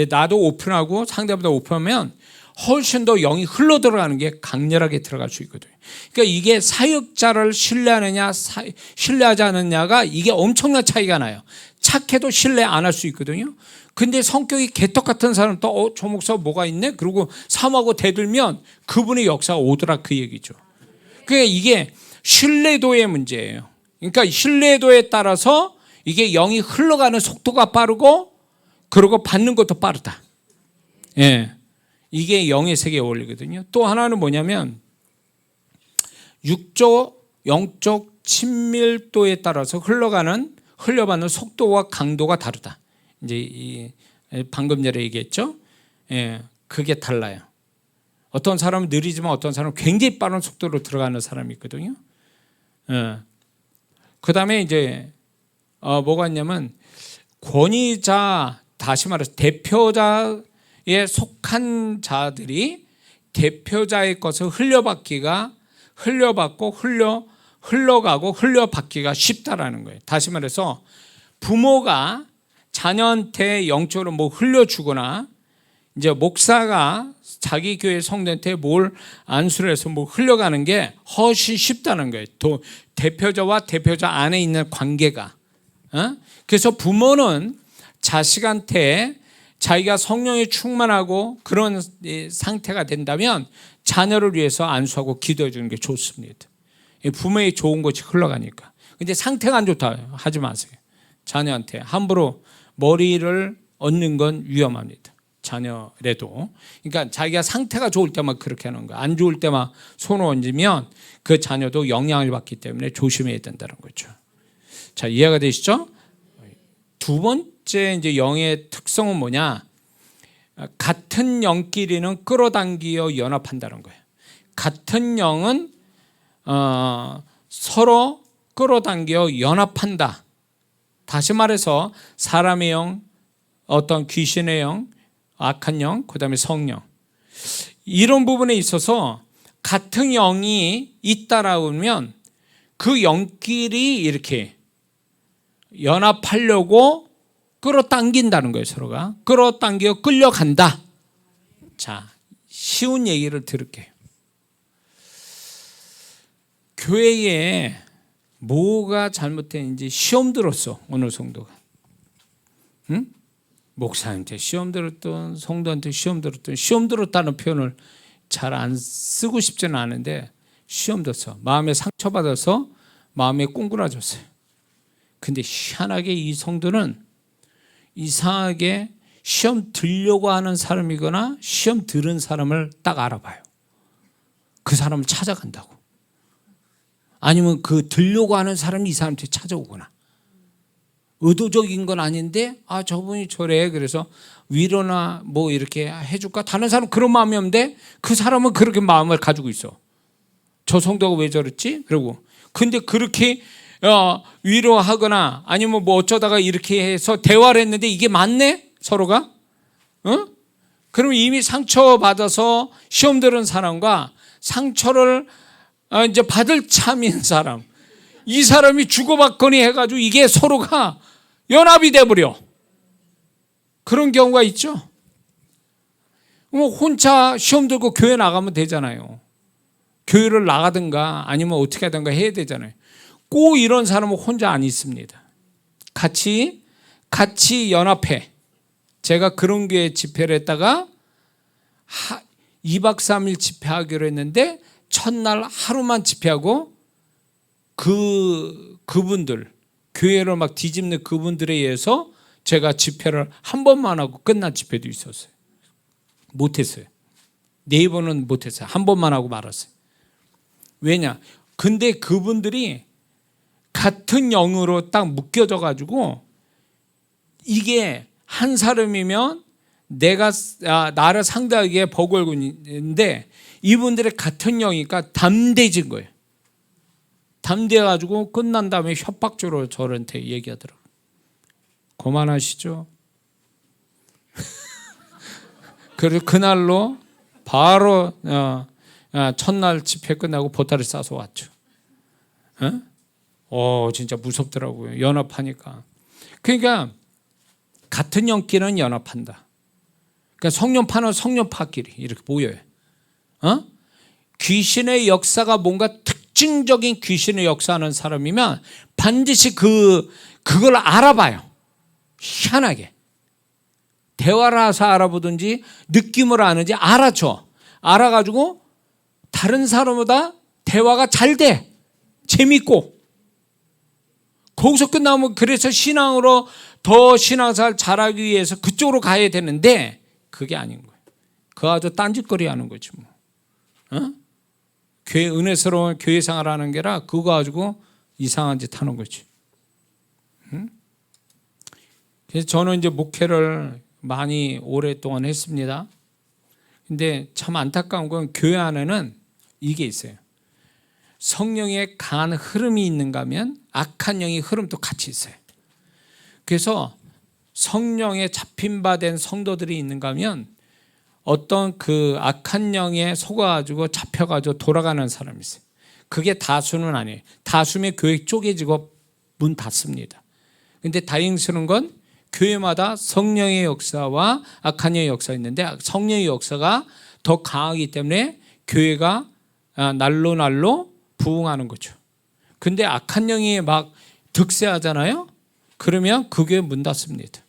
나도 오픈하고 상대보다 오픈하면 훨씬 더 영이 흘러 들어가는 게 강렬하게 들어갈 수 있거든요. 그러니까 이게 사역자를 신뢰하느냐 신뢰하지 않느냐가 이게 엄청난 차이가 나요. 착해도 신뢰 안 할 수 있거든요. 근데 성격이 개떡 같은 사람 또 저 목사 뭐가 있네? 그리고 삼하고 대들면 그분의 역사가 오더라 그 얘기죠. 그러니까 이게 신뢰도의 문제예요. 그러니까 신뢰도에 따라서 이게 영이 흘러가는 속도가 빠르고 그리고 받는 것도 빠르다. 이게 영의 세계에 어울리거든요. 또 하나는 뭐냐면 영적 친밀도에 따라서 흘려받는 속도와 강도가 다르다. 이제 방금 전에 얘기했죠. 그게 달라요. 어떤 사람은 느리지만 어떤 사람은 굉장히 빠른 속도로 들어가는 사람이 있거든요. 그 다음에 이제 뭐가 있냐면 권위자, 다시 말해서 대표자에 속한 자들이 대표자의 것을 흘려가고 흘려받기가 쉽다라는 거예요. 다시 말해서 부모가 자녀한테 영적으로 뭐 흘려주거나 이제 목사가 자기 교회 성도한테 뭘 안수를 해서 뭐 흘려가는 게 훨씬 쉽다는 거예요. 또 대표자와 대표자 안에 있는 관계가. 그래서 부모는 자식한테 자기가 성령에 충만하고 그런 상태가 된다면 자녀를 위해서 안수하고 기도해 주는 게 좋습니다. 부모의 좋은 것이 흘러가니까. 근데 상태가 안 좋다 하지 마세요. 자녀한테 함부로 머리를 얹는 건 위험합니다. 자녀라도. 그러니까 자기가 상태가 좋을 때만 그렇게 하는 거야. 안 좋을 때만 손을 얹으면 그 자녀도 영향을 받기 때문에 조심해야 된다는 거죠. 자, 이해가 되시죠? 두 번째 이제 영의 특성은 뭐냐? 같은 영끼리는 끌어당기어 연합한다는 거예요. 같은 영은 서로 끌어당겨 연합한다. 다시 말해서 사람의 영, 어떤 귀신의 영, 악한 영, 그 다음에 성령. 이런 부분에 있어서 같은 영이 있다라고 하면 그 영끼리 이렇게 연합하려고 끌어당긴다는 거예요. 서로가 끌어당겨 끌려간다. 자, 쉬운 얘기를 들을게요. 교회에 뭐가 잘못됐는지 시험 들었어. 어느 성도가. 응? 목사한테 시험 들었던, 성도한테 시험 들었던, 시험 들었다는 표현을 잘 안 쓰고 싶지는 않은데 시험 들었어. 마음에 상처받아서 마음에 꽁그라졌어요. 근데 희한하게 이 성도는 이상하게 시험 들려고 하는 사람이거나 시험 들은 사람을 딱 알아봐요. 그 사람을 찾아간다고. 아니면 그 들려고 하는 사람이 이 사람한테 찾아오거나. 의도적인 건 아닌데 저분이 저래 그래서 위로나 뭐 이렇게 해줄까? 다른 사람은 그런 마음이 없는데 그 사람은 그렇게 마음을 가지고 있어. 저 성도가 왜 저랬지? 그러고 근데 그렇게 위로하거나 아니면 뭐 어쩌다가 이렇게 해서 대화를 했는데 이게 맞네? 서로가? 그럼 이미 상처받아서 시험 들은 사람과 상처를 이제 받을 참인 사람, 이 사람이 주고받거니 해가지고 이게 서로가 연합이 돼버려. 그런 경우가 있죠. 뭐 혼자 시험 들고 교회 나가면 되잖아요. 교회를 나가든가 아니면 어떻게 하든가 해야 되잖아요. 꼭 이런 사람은 혼자 안 있습니다. 같이 연합해. 제가 그런 교회 집회를 했다가 2박 3일 집회하기로 했는데 첫날 하루만 집회하고 그분들 교회를 막 뒤집는 그분들에 의해서 제가 집회를 한 번만 하고 끝난 집회도 있었어요. 못했어요. 네이버는 못했어요. 한 번만 하고 말았어요. 왜냐? 근데 그분들이 같은 영으로 딱 묶여져 가지고 이게 한 사람이면 내가 나를 상대하기에 버거울고 있는데 이분들의 같은 영이니까 담대해진 거예요. 담대해가지고 끝난 다음에 협박조로 저한테 얘기하더라고요. 그만하시죠. 그래서 그날로 바로 첫날 집회 끝나고 보따리 싸서 왔죠. 진짜 무섭더라고요. 연합하니까. 그러니까 같은 영끼리는 연합한다. 그러니까 성령파는 성령파끼리 이렇게 모여요. 귀신의 역사가 뭔가 특징적인 귀신의 역사하는 사람이면 반드시 그걸 알아봐요. 희한하게. 대화를 해서 알아보든지 느낌을 아는지 알아줘. 알아가지고 다른 사람보다 대화가 잘 돼. 재밌고. 거기서 끝나면 그래서 신앙으로 더 신앙생활 잘하기 위해서 그쪽으로 가야 되는데 그게 아닌 거예요. 그거 아주 딴짓거리 하는 거지 뭐. 교회 은혜스러운 교회 생활하는 게라 그거 가지고 이상한 짓 하는 거지. 그래서 저는 이제 목회를 많이 오랫동안 했습니다. 근데 참 안타까운 건 교회 안에는 이게 있어요. 성령의 강한 흐름이 있는가 하면 악한 영의 흐름도 같이 있어요. 그래서 성령에 잡힌 바 된 성도들이 있는가 하면 어떤 그 악한 영에 속아가지고 잡혀가지고 돌아가는 사람이 있어요. 그게 다수는 아니에요. 다수면 교회 쪼개지고 문 닫습니다. 근데 다행스러운 건 교회마다 성령의 역사와 악한 영의 역사가 있는데 성령의 역사가 더 강하기 때문에 교회가 날로 날로 부흥하는 거죠. 근데 악한 영이 막 득세하잖아요. 그러면 그 교회 문 닫습니다.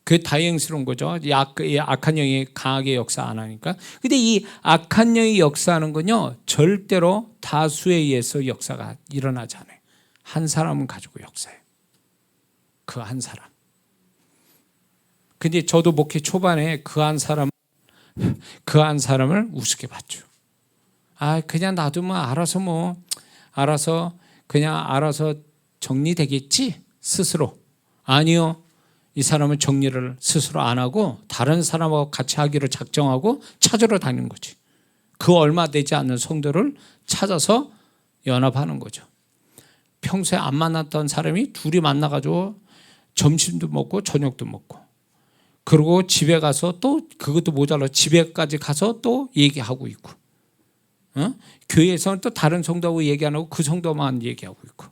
그게 다행스러운 거죠. 악한 영이 강하게 역사 안 하니까. 근데 이 악한 영이 역사하는 건요, 절대로 다수에 의해서 역사가 일어나지 않아요. 한 사람은 가지고 역사해요. 그 한 사람. 근데 저도 목회 초반에 그 한 사람을 우습게 봤죠. 그냥 놔두면 알아서 정리되겠지 스스로. 아니요. 이 사람은 정리를 스스로 안 하고 다른 사람하고 같이 하기로 작정하고 찾으러 다니는 거지. 그 얼마 되지 않는 성도를 찾아서 연합하는 거죠. 평소에 안 만났던 사람이 둘이 만나가지고 점심도 먹고 저녁도 먹고, 그리고 집에 가서 또 그것도 모자라 집에까지 가서 또 얘기하고 있고, 교회에서는 또 다른 성도하고 얘기 안 하고 그 성도만 얘기하고 있고,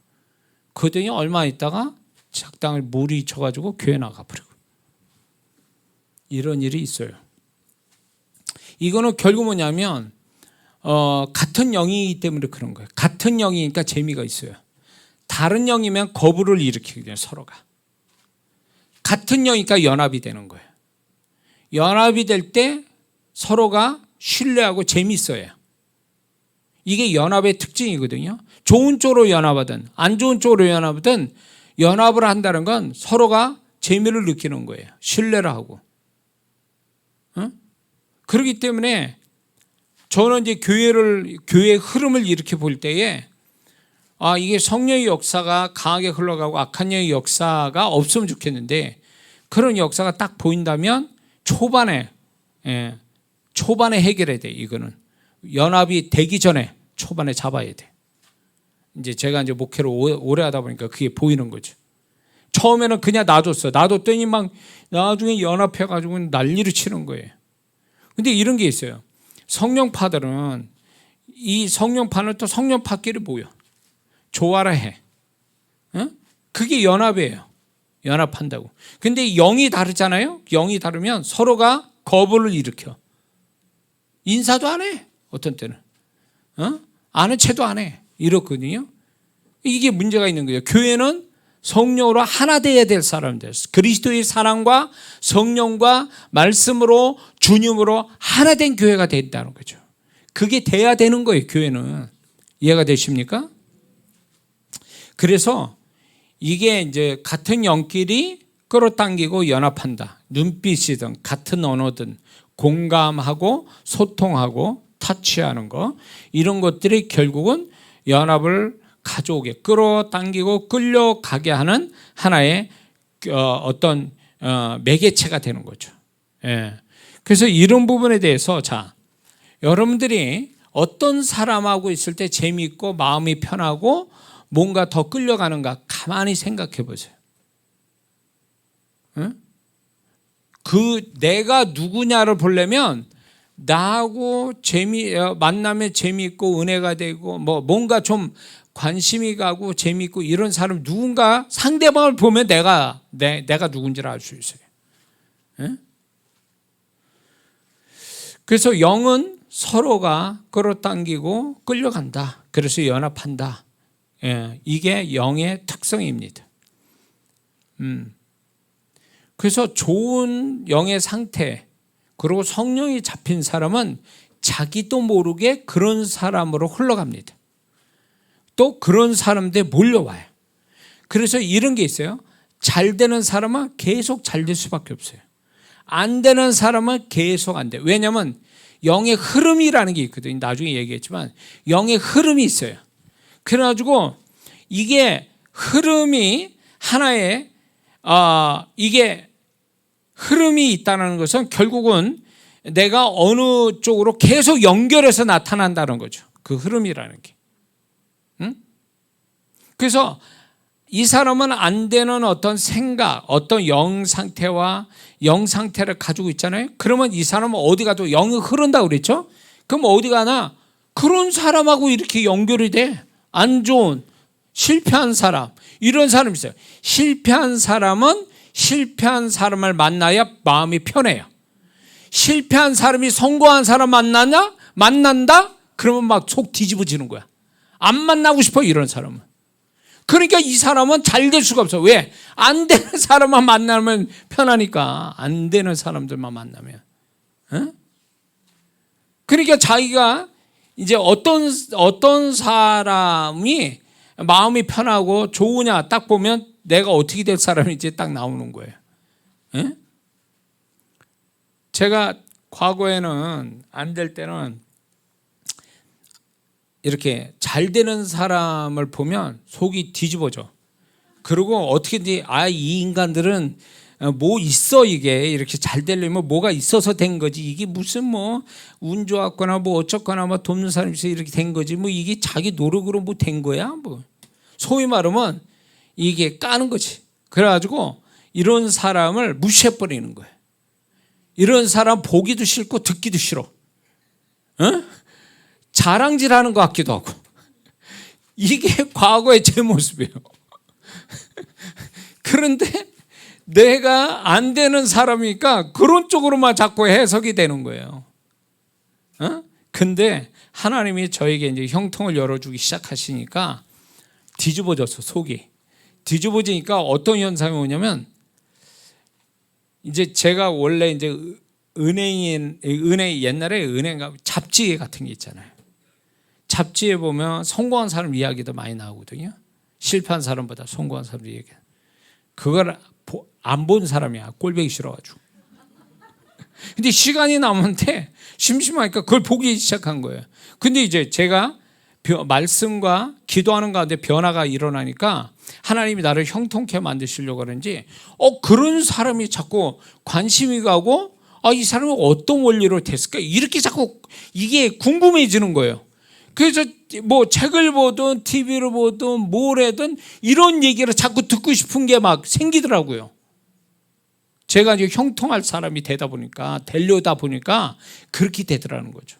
그러더니 얼마 있다가 작당을 몰이 쳐가지고 교회 나가버리고, 이런 일이 있어요. 이거는 결국 뭐냐면 같은 영이기 때문에 그런 거예요. 같은 영이니까 재미가 있어요. 다른 영이면 거부를 일으키거든요. 서로가. 같은 영이니까 연합이 되는 거예요. 연합이 될 때 서로가 신뢰하고 재미있어요. 이게 연합의 특징이거든요. 좋은 쪽으로 연합하든 안 좋은 쪽으로 연합하든 연합을 한다는 건 서로가 재미를 느끼는 거예요. 신뢰를 하고. 그렇기 때문에 저는 이제 교회의 흐름을 이렇게 볼 때에 이게 성령의 역사가 강하게 흘러가고 악한 영의 역사가 없으면 좋겠는데, 그런 역사가 딱 보인다면 초반에 해결해야 돼. 이거는 연합이 되기 전에 초반에 잡아야 돼. 이제 제가 이제 목회를 오래 하다 보니까 그게 보이는 거죠. 처음에는 그냥 놔뒀어. 놔뒀더니 막 나중에 연합해가지고 난리를 치는 거예요. 근데 이런 게 있어요. 성령파들은 이 성령파는 또 성령파끼리 모여. 조화라 해. 그게 연합이에요. 연합한다고. 근데 영이 다르잖아요. 영이 다르면 서로가 거부를 일으켜. 인사도 안 해. 어떤 때는. 아는 체도 안 해. 이렇거든요. 이게 문제가 있는 거예요. 교회는 성령으로 하나 되어야 될 사람들, 그리스도의 사랑과 성령과 말씀으로 주님으로 하나 된 교회가 된다는 거죠. 그게 돼야 되는 거예요. 교회는. 이해가 되십니까? 그래서 이게 이제 같은 영끼리 끌어당기고 연합한다. 눈빛이든 같은 언어든 공감하고 소통하고 터치하는 거, 이런 것들이 결국은 연합을 가져오게, 끌어당기고 끌려가게 하는 하나의 어떤 매개체가 되는 거죠. 그래서 이런 부분에 대해서 여러분들이 어떤 사람하고 있을 때 재미있고 마음이 편하고 뭔가 더 끌려가는가 가만히 생각해 보세요. 내가 누구냐를 보려면 나하고 만나면 재미있고 은혜가 되고 뭔가 좀 관심이 가고 재미있고 이런 사람, 누군가 상대방을 보면 내가 누군지를 알 수 있어요. 그래서 영은 서로가 끌어당기고 끌려간다. 그래서 연합한다. 이게 영의 특성입니다. 그래서 좋은 영의 상태, 그리고 성령이 잡힌 사람은 자기도 모르게 그런 사람으로 흘러갑니다. 또 그런 사람들에 몰려와요. 그래서 이런 게 있어요. 잘 되는 사람은 계속 잘 될 수밖에 없어요. 안 되는 사람은 계속 안 돼. 왜냐하면 영의 흐름이라는 게 있거든요. 나중에 얘기했지만 영의 흐름이 있어요. 그래가지고 이게 흐름이 하나의 이게 흐름이 있다는 것은 결국은 내가 어느 쪽으로 계속 연결해서 나타난다는 거죠. 그 흐름이라는 게. 응? 그래서 이 사람은 안 되는 어떤 생각, 어떤 영 상태와 영 상태를 가지고 있잖아요. 그러면 이 사람은 어디 가도 영이 흐른다고 그랬죠. 그럼 어디 가나 그런 사람하고 이렇게 연결이 돼. 안 좋은, 실패한 사람, 이런 사람이 있어요. 실패한 사람은 실패한 사람을 만나야 마음이 편해요. 실패한 사람이 성공한 사람 만난다? 그러면 막 속 뒤집어지는 거야. 안 만나고 싶어, 이런 사람은. 그러니까 이 사람은 잘 될 수가 없어. 왜? 안 되는 사람만 만나면 편하니까. 안 되는 사람들만 만나면. 어? 그러니까 자기가 이제 어떤 사람이 마음이 편하고 좋으냐 딱 보면 내가 어떻게 될 사람인지 딱 나오는 거예요. 에? 제가 과거에는 안 될 때는 이렇게 잘 되는 사람을 보면 속이 뒤집어져. 그리고 어떻게든지 이 인간들은 뭐 있어, 이게 이렇게 잘 되려면 뭐가 있어서 된 거지. 이게 무슨 뭐 운 좋았거나 뭐 어쩌거나 뭐 돕는 사람이 있어 이렇게 된 거지. 뭐 이게 자기 노력으로 뭐 된 거야. 뭐 소위 말하면 이게 까는 거지. 그래가지고 이런 사람을 무시해 버리는 거예요. 이런 사람 보기도 싫고 듣기도 싫어. 어? 자랑질하는 것 같기도 하고. 이게 과거의 제 모습이에요. 그런데 내가 안 되는 사람이니까 그런 쪽으로만 자꾸 해석이 되는 거예요. 근데 하나님이 저에게 이제 형통을 열어주기 시작하시니까 뒤집어졌어, 속이. 뒤집어지니까 어떤 현상이 오냐면, 이제 제가 원래 이제 은행 옛날에 은행 잡지 같은 게 있잖아요. 잡지에 보면 성공한 사람 이야기도 많이 나오거든요. 실패한 사람보다 성공한 사람 이야기. 그걸 안 본 사람이야. 꼴보기 싫어가지고. 근데 시간이 남은데 심심하니까 그걸 보기 시작한 거예요. 근데 이제 제가 말씀과 기도하는 가운데 변화가 일어나니까 하나님이 나를 형통케 만드시려고 하는지 그런 사람이 자꾸 관심이 가고 이 사람은 어떤 원리로 됐을까? 이렇게 자꾸 이게 궁금해지는 거예요. 그래서 뭐 책을 보든 TV를 보든 뭘 하든 이런 얘기를 자꾸 듣고 싶은 게 막 생기더라고요. 제가 이제 형통할 사람이 되려다 보니까 그렇게 되더라는 거죠.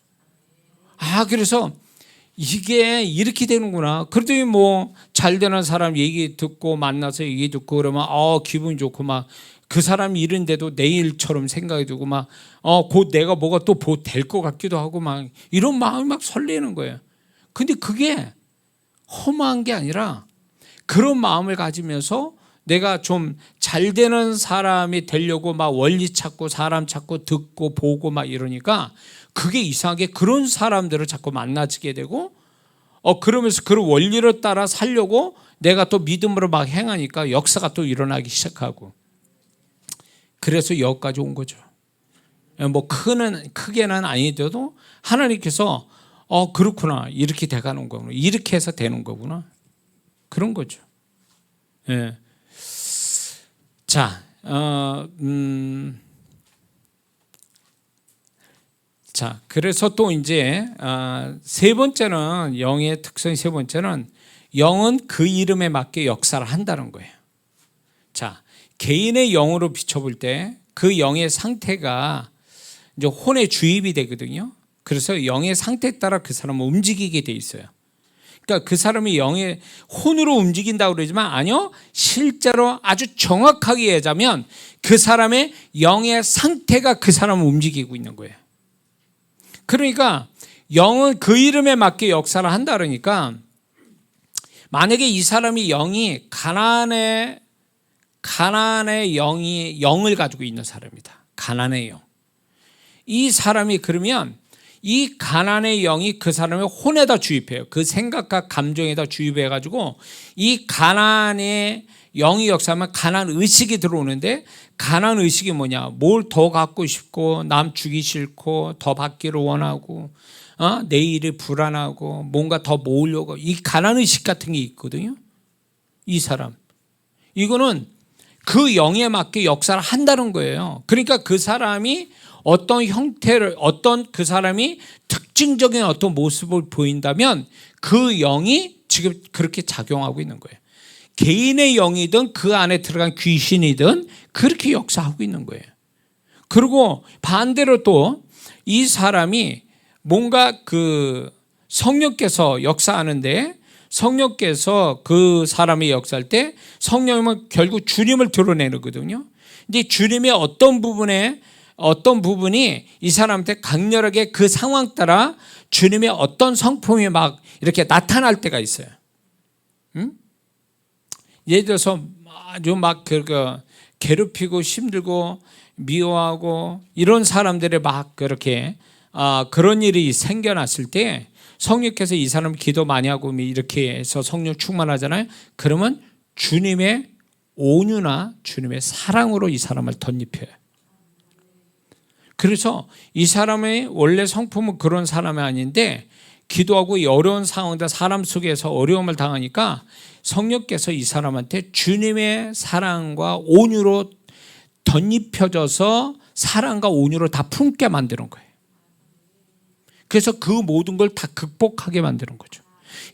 그래서 이게 이렇게 되는구나. 그러더니 뭐 잘 되는 사람 얘기 듣고 만나서 얘기 듣고 그러면 기분이 좋고 막 그 사람이 이런데도 내 일처럼 생각이 들고 막 곧 내가 뭐가 또 될 것 같기도 하고 막 이런 마음이 막 설레는 거예요. 근데 그게 험한 게 아니라 그런 마음을 가지면서 내가 좀 잘 되는 사람이 되려고 막 원리 찾고 사람 찾고 듣고 보고 막 이러니까 그게 이상하게 그런 사람들을 자꾸 만나지게 되고 그러면서 그런 원리를 따라 살려고 내가 또 믿음으로 막 행하니까 역사가 또 일어나기 시작하고 그래서 여기까지 온 거죠. 뭐 크게는 아니더라도 하나님께서 그렇구나 이렇게 돼가는 거구나 이렇게 해서 되는 거구나 그런 거죠. 예. 자, 자, 그래서 또 이제 세 번째는 영의 특성 세 번째는 영은 그 이름에 맞게 역사를 한다는 거예요. 자, 개인의 영으로 비춰볼 때 그 영의 상태가 이제 혼에 주입이 되거든요. 그래서 영의 상태에 따라 그 사람은 움직이게 돼 있어요. 그러니까 그 사람이 영의 혼으로 움직인다고 그러지만 아니요. 실제로 아주 정확하게 얘기하자면 그 사람의 영의 상태가 그 사람을 움직이고 있는 거예요. 그러니까 영은 그 이름에 맞게 역사를 한다 그러니까 만약에 이 사람이 영이 가난의 영을 가지고 있는 사람이다. 가난의 영. 이 사람이 그러면 이 가난의 영이 그 사람의 혼에다 주입해요. 그 생각과 감정에다 주입해가지고 이 가난의 영이 역사하면 가난 의식이 들어오는데 가난 의식이 뭐냐? 뭘 더 갖고 싶고 남 주기 싫고 더 받기를 원하고 내일이 불안하고 뭔가 더 모으려고 이 가난 의식 같은 게 있거든요. 이 사람. 이거는 그 영에 맞게 역사를 한다는 거예요. 그러니까 그 사람이 어떤 형태를, 어떤 그 사람이 특징적인 어떤 모습을 보인다면 그 영이 지금 그렇게 작용하고 있는 거예요. 개인의 영이든 그 안에 들어간 귀신이든 그렇게 역사하고 있는 거예요. 그리고 반대로 또 이 사람이 뭔가 그 성령께서 역사하는데, 성령께서 그 사람이 역사할 때 성령은 결국 주님을 드러내는 거거든요. 근데 주님의 어떤 부분이 이 사람한테 강렬하게 그 상황 따라 주님의 어떤 성품이 막 이렇게 나타날 때가 있어요. 예를 들어서 아주 막 괴롭히고 힘들고 미워하고 이런 사람들의 막 그렇게 그런 일이 생겨났을 때 성령께서 이 사람 기도 많이 하고 이렇게 해서 성령 충만하잖아요. 그러면 주님의 온유나 주님의 사랑으로 이 사람을 덧입혀요. 그래서 이 사람의 원래 성품은 그런 사람이 아닌데 기도하고 어려운 상황들 사람 속에서 어려움을 당하니까 성령께서 이 사람한테 주님의 사랑과 온유로 덧입혀져서 사랑과 온유로 다 품게 만드는 거예요. 그래서 그 모든 걸 다 극복하게 만드는 거죠.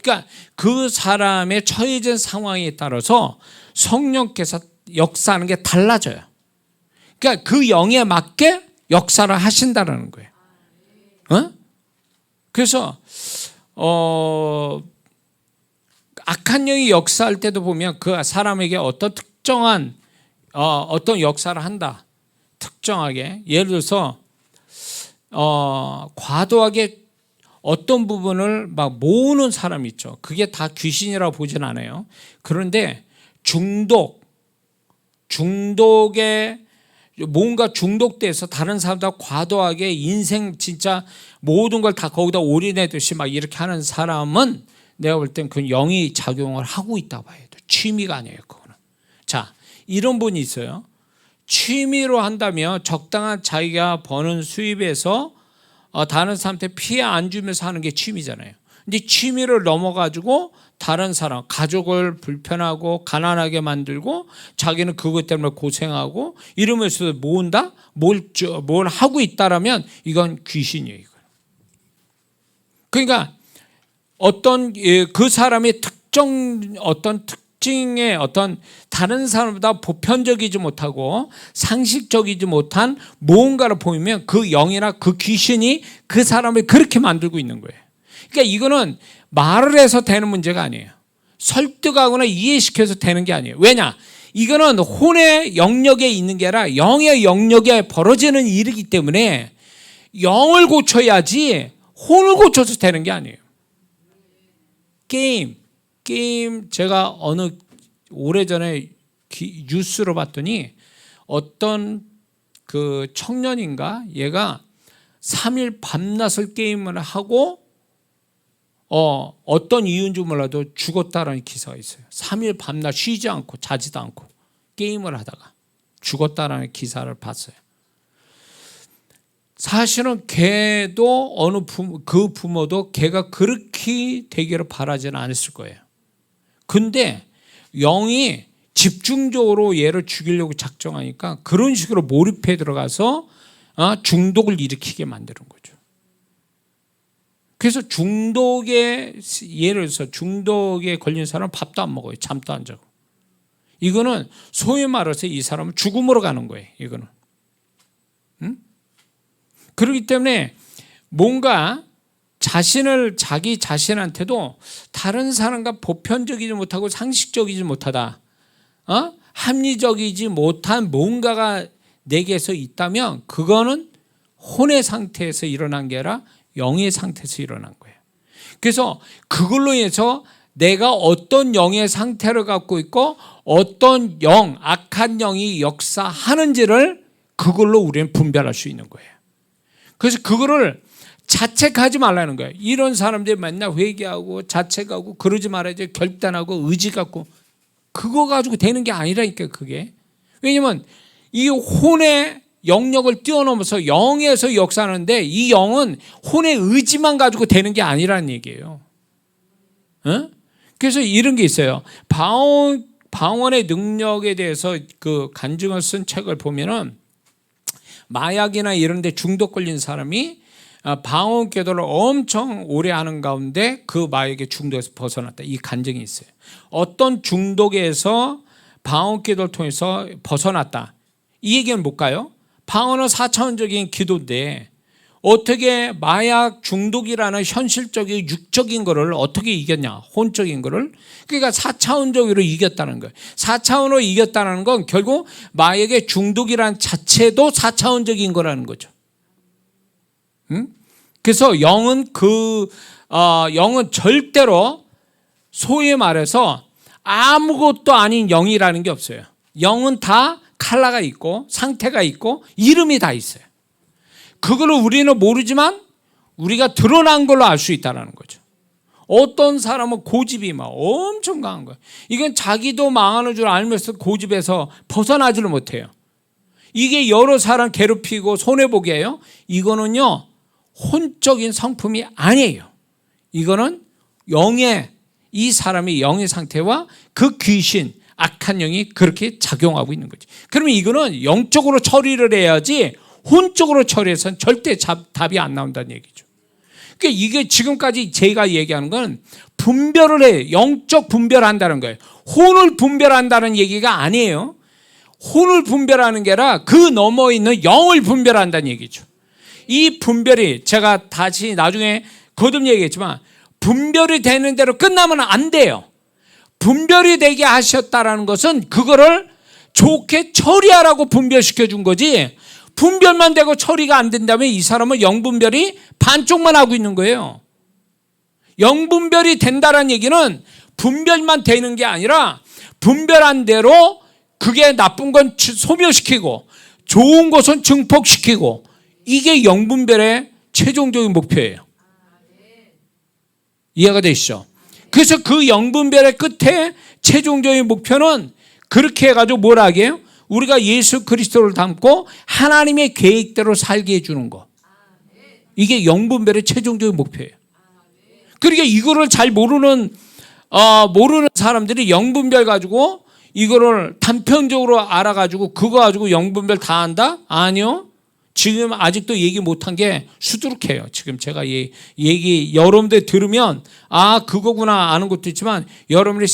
그러니까 그 사람의 처해진 상황에 따라서 성령께서 역사하는 게 달라져요. 그러니까 그 영에 맞게 역사를 하신다는 거예요. 그래서 악한 영이 역사할 때도 보면 그 사람에게 어떤 특정한 어떤 역사를 한다. 특정하게 예를 들어서 과도하게 어떤 부분을 막 모으는 사람이 있죠. 그게 다 귀신이라고 보진 않아요. 그런데 중독에 뭔가 중독돼서 다른 사람들과 과도하게 인생 진짜 모든 걸 다 거기다 올인해듯이 막 이렇게 하는 사람은 내가 볼 땐 그 영이 작용을 하고 있다고 봐야 돼. 취미가 아니에요, 그거는. 자, 이런 분이 있어요. 취미로 한다면 적당한 자기가 버는 수입에서 다른 사람한테 피해 안 주면서 하는 게 취미잖아요. 근데 취미를 넘어가지고 다른 사람, 가족을 불편하고 가난하게 만들고 자기는 그것 때문에 고생하고 이러면서 모은다? 뭘 하고 있다라면 이건 귀신이에요. 이건. 그러니까 어떤 그 사람의 어떤 특징의 어떤 다른 사람보다 보편적이지 못하고 상식적이지 못한 무언가를 보이면 그 영이나 그 귀신이 그 사람을 그렇게 만들고 있는 거예요. 그러니까 이거는 말을 해서 되는 문제가 아니에요. 설득하거나 이해시켜서 되는 게 아니에요. 왜냐? 이거는 혼의 영역에 있는 게 아니라 영의 영역에 벌어지는 일이기 때문에 영을 고쳐야지 혼을 고쳐서 되는 게 아니에요. 게임 제가 오래전에 뉴스로 봤더니 어떤 그 청년인가 얘가 3일 밤낮을 게임을 하고 어떤 이유인지 몰라도 죽었다라는 기사가 있어요. 3일 밤낮 쉬지 않고 자지도 않고 게임을 하다가 죽었다라는 기사를 봤어요. 사실은 걔도 그 부모도 걔가 그렇게 되기를 바라지는 않았을 거예요. 근데 영이 집중적으로 얘를 죽이려고 작정하니까 그런 식으로 몰입해 들어가서 중독을 일으키게 만드는 거죠. 그래서 예를 들어서 중독에 걸린 사람은 밥도 안 먹어요. 잠도 안 자고. 이거는 소위 말해서 이 사람은 죽음으로 가는 거예요. 이거는. 그렇기 때문에 뭔가 자기 자신한테도 다른 사람과 보편적이지 못하고 상식적이지 못하다, 합리적이지 못한 뭔가가 내게서 있다면 그거는 혼의 상태에서 일어난 게 아니라 영의 상태에서 일어난 거예요. 그래서 그걸로 인해서 내가 어떤 영의 상태를 갖고 있고 어떤 악한 영이 역사하는지를 그걸로 우리는 분별할 수 있는 거예요. 그래서 그거를 자책하지 말라는 거예요. 이런 사람들이 맨날 회개하고 자책하고 그러지 말아야죠. 결단하고 의지 갖고 그거 가지고 되는 게 아니라니까 그게. 왜냐면 이 혼의 영역을 뛰어넘어서 영에서 역사하는데 이 영은 혼의 의지만 가지고 되는 게 아니라는 얘기예요. 그래서 이런 게 있어요. 방언의 능력에 대해서 그 간증을 쓴 책을 보면은 마약이나 이런 데 중독 걸린 사람이 방언 기도를 엄청 오래 하는 가운데 그 마약의 중독에서 벗어났다. 이 간증이 있어요. 어떤 중독에서 방언 기도를 통해서 벗어났다. 이 얘기는 뭘까요? 방언은 4차원적인 기도인데 어떻게 마약 중독이라는 현실적인 육적인 거를 어떻게 이겼냐, 혼적인 거를. 그러니까 4차원적으로 이겼다는 거예요. 4차원으로 이겼다는 건 결국 마약의 중독이라는 자체도 4차원적인 거라는 거죠. 그래서 영은 영은 절대로 소위 말해서 아무것도 아닌 영이라는 게 없어요. 영은 다 컬러가 있고 상태가 있고 이름이 다 있어요. 그걸 우리는 모르지만 우리가 드러난 걸로 알 수 있다는 거죠. 어떤 사람은 고집이 막 엄청 강한 거예요. 이건 자기도 망하는 줄 알면서 고집에서 벗어나지를 못해요. 이게 여러 사람 괴롭히고 손해보게 해요. 이거는요 혼적인 성품이 아니에요. 이거는 이 사람의 영의 상태와 그 귀신, 악한 영이 그렇게 작용하고 있는 거지. 그러면 이거는 영적으로 처리를 해야지 혼적으로 처리해서는 절대 답이 안 나온다는 얘기죠. 그러니까 이게 지금까지 제가 얘기하는 건 분별을 해요. 영적 분별한다는 거예요. 혼을 분별한다는 얘기가 아니에요. 혼을 분별하는 게 아니라 그 너머 있는 영을 분별한다는 얘기죠. 이 분별이 제가 다시 나중에 거듭 얘기했지만 분별이 되는 대로 끝나면 안 돼요. 분별이 되게 하셨다라는 것은 그거를 좋게 처리하라고 분별시켜 준 거지, 분별만 되고 처리가 안 된다면 이 사람은 영분별이 반쪽만 하고 있는 거예요. 영분별이 된다는 얘기는 분별만 되는 게 아니라 분별한 대로 그게 나쁜 건 소멸시키고 좋은 것은 증폭시키고, 이게 영분별의 최종적인 목표예요. 이해가 되시죠? 그래서 그 영분별의 끝에 최종적인 목표는 그렇게 해가지고 뭐라 하게요? 우리가 예수 그리스도를 닮고 하나님의 계획대로 살게 해주는 거. 이게 영분별의 최종적인 목표예요. 그러니까 이거를 잘 모르는 사람들이 영분별 가지고 이거를 단편적으로 알아가지고 그거 가지고 영분별 다 한다? 아니요. 지금 아직도 얘기 못한 게 수두룩해요. 지금 제가 얘기 여러분들 들으면 그거구나 아는 것도 있지만 여러분이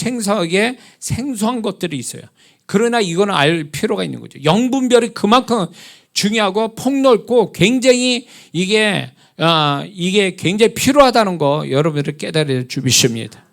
생소한 것들이 있어요. 그러나 이거는 알 필요가 있는 거죠. 영분별이 그만큼 중요하고 폭넓고 굉장히 이게 굉장히 필요하다는 거 여러분들 깨달아 주십니다.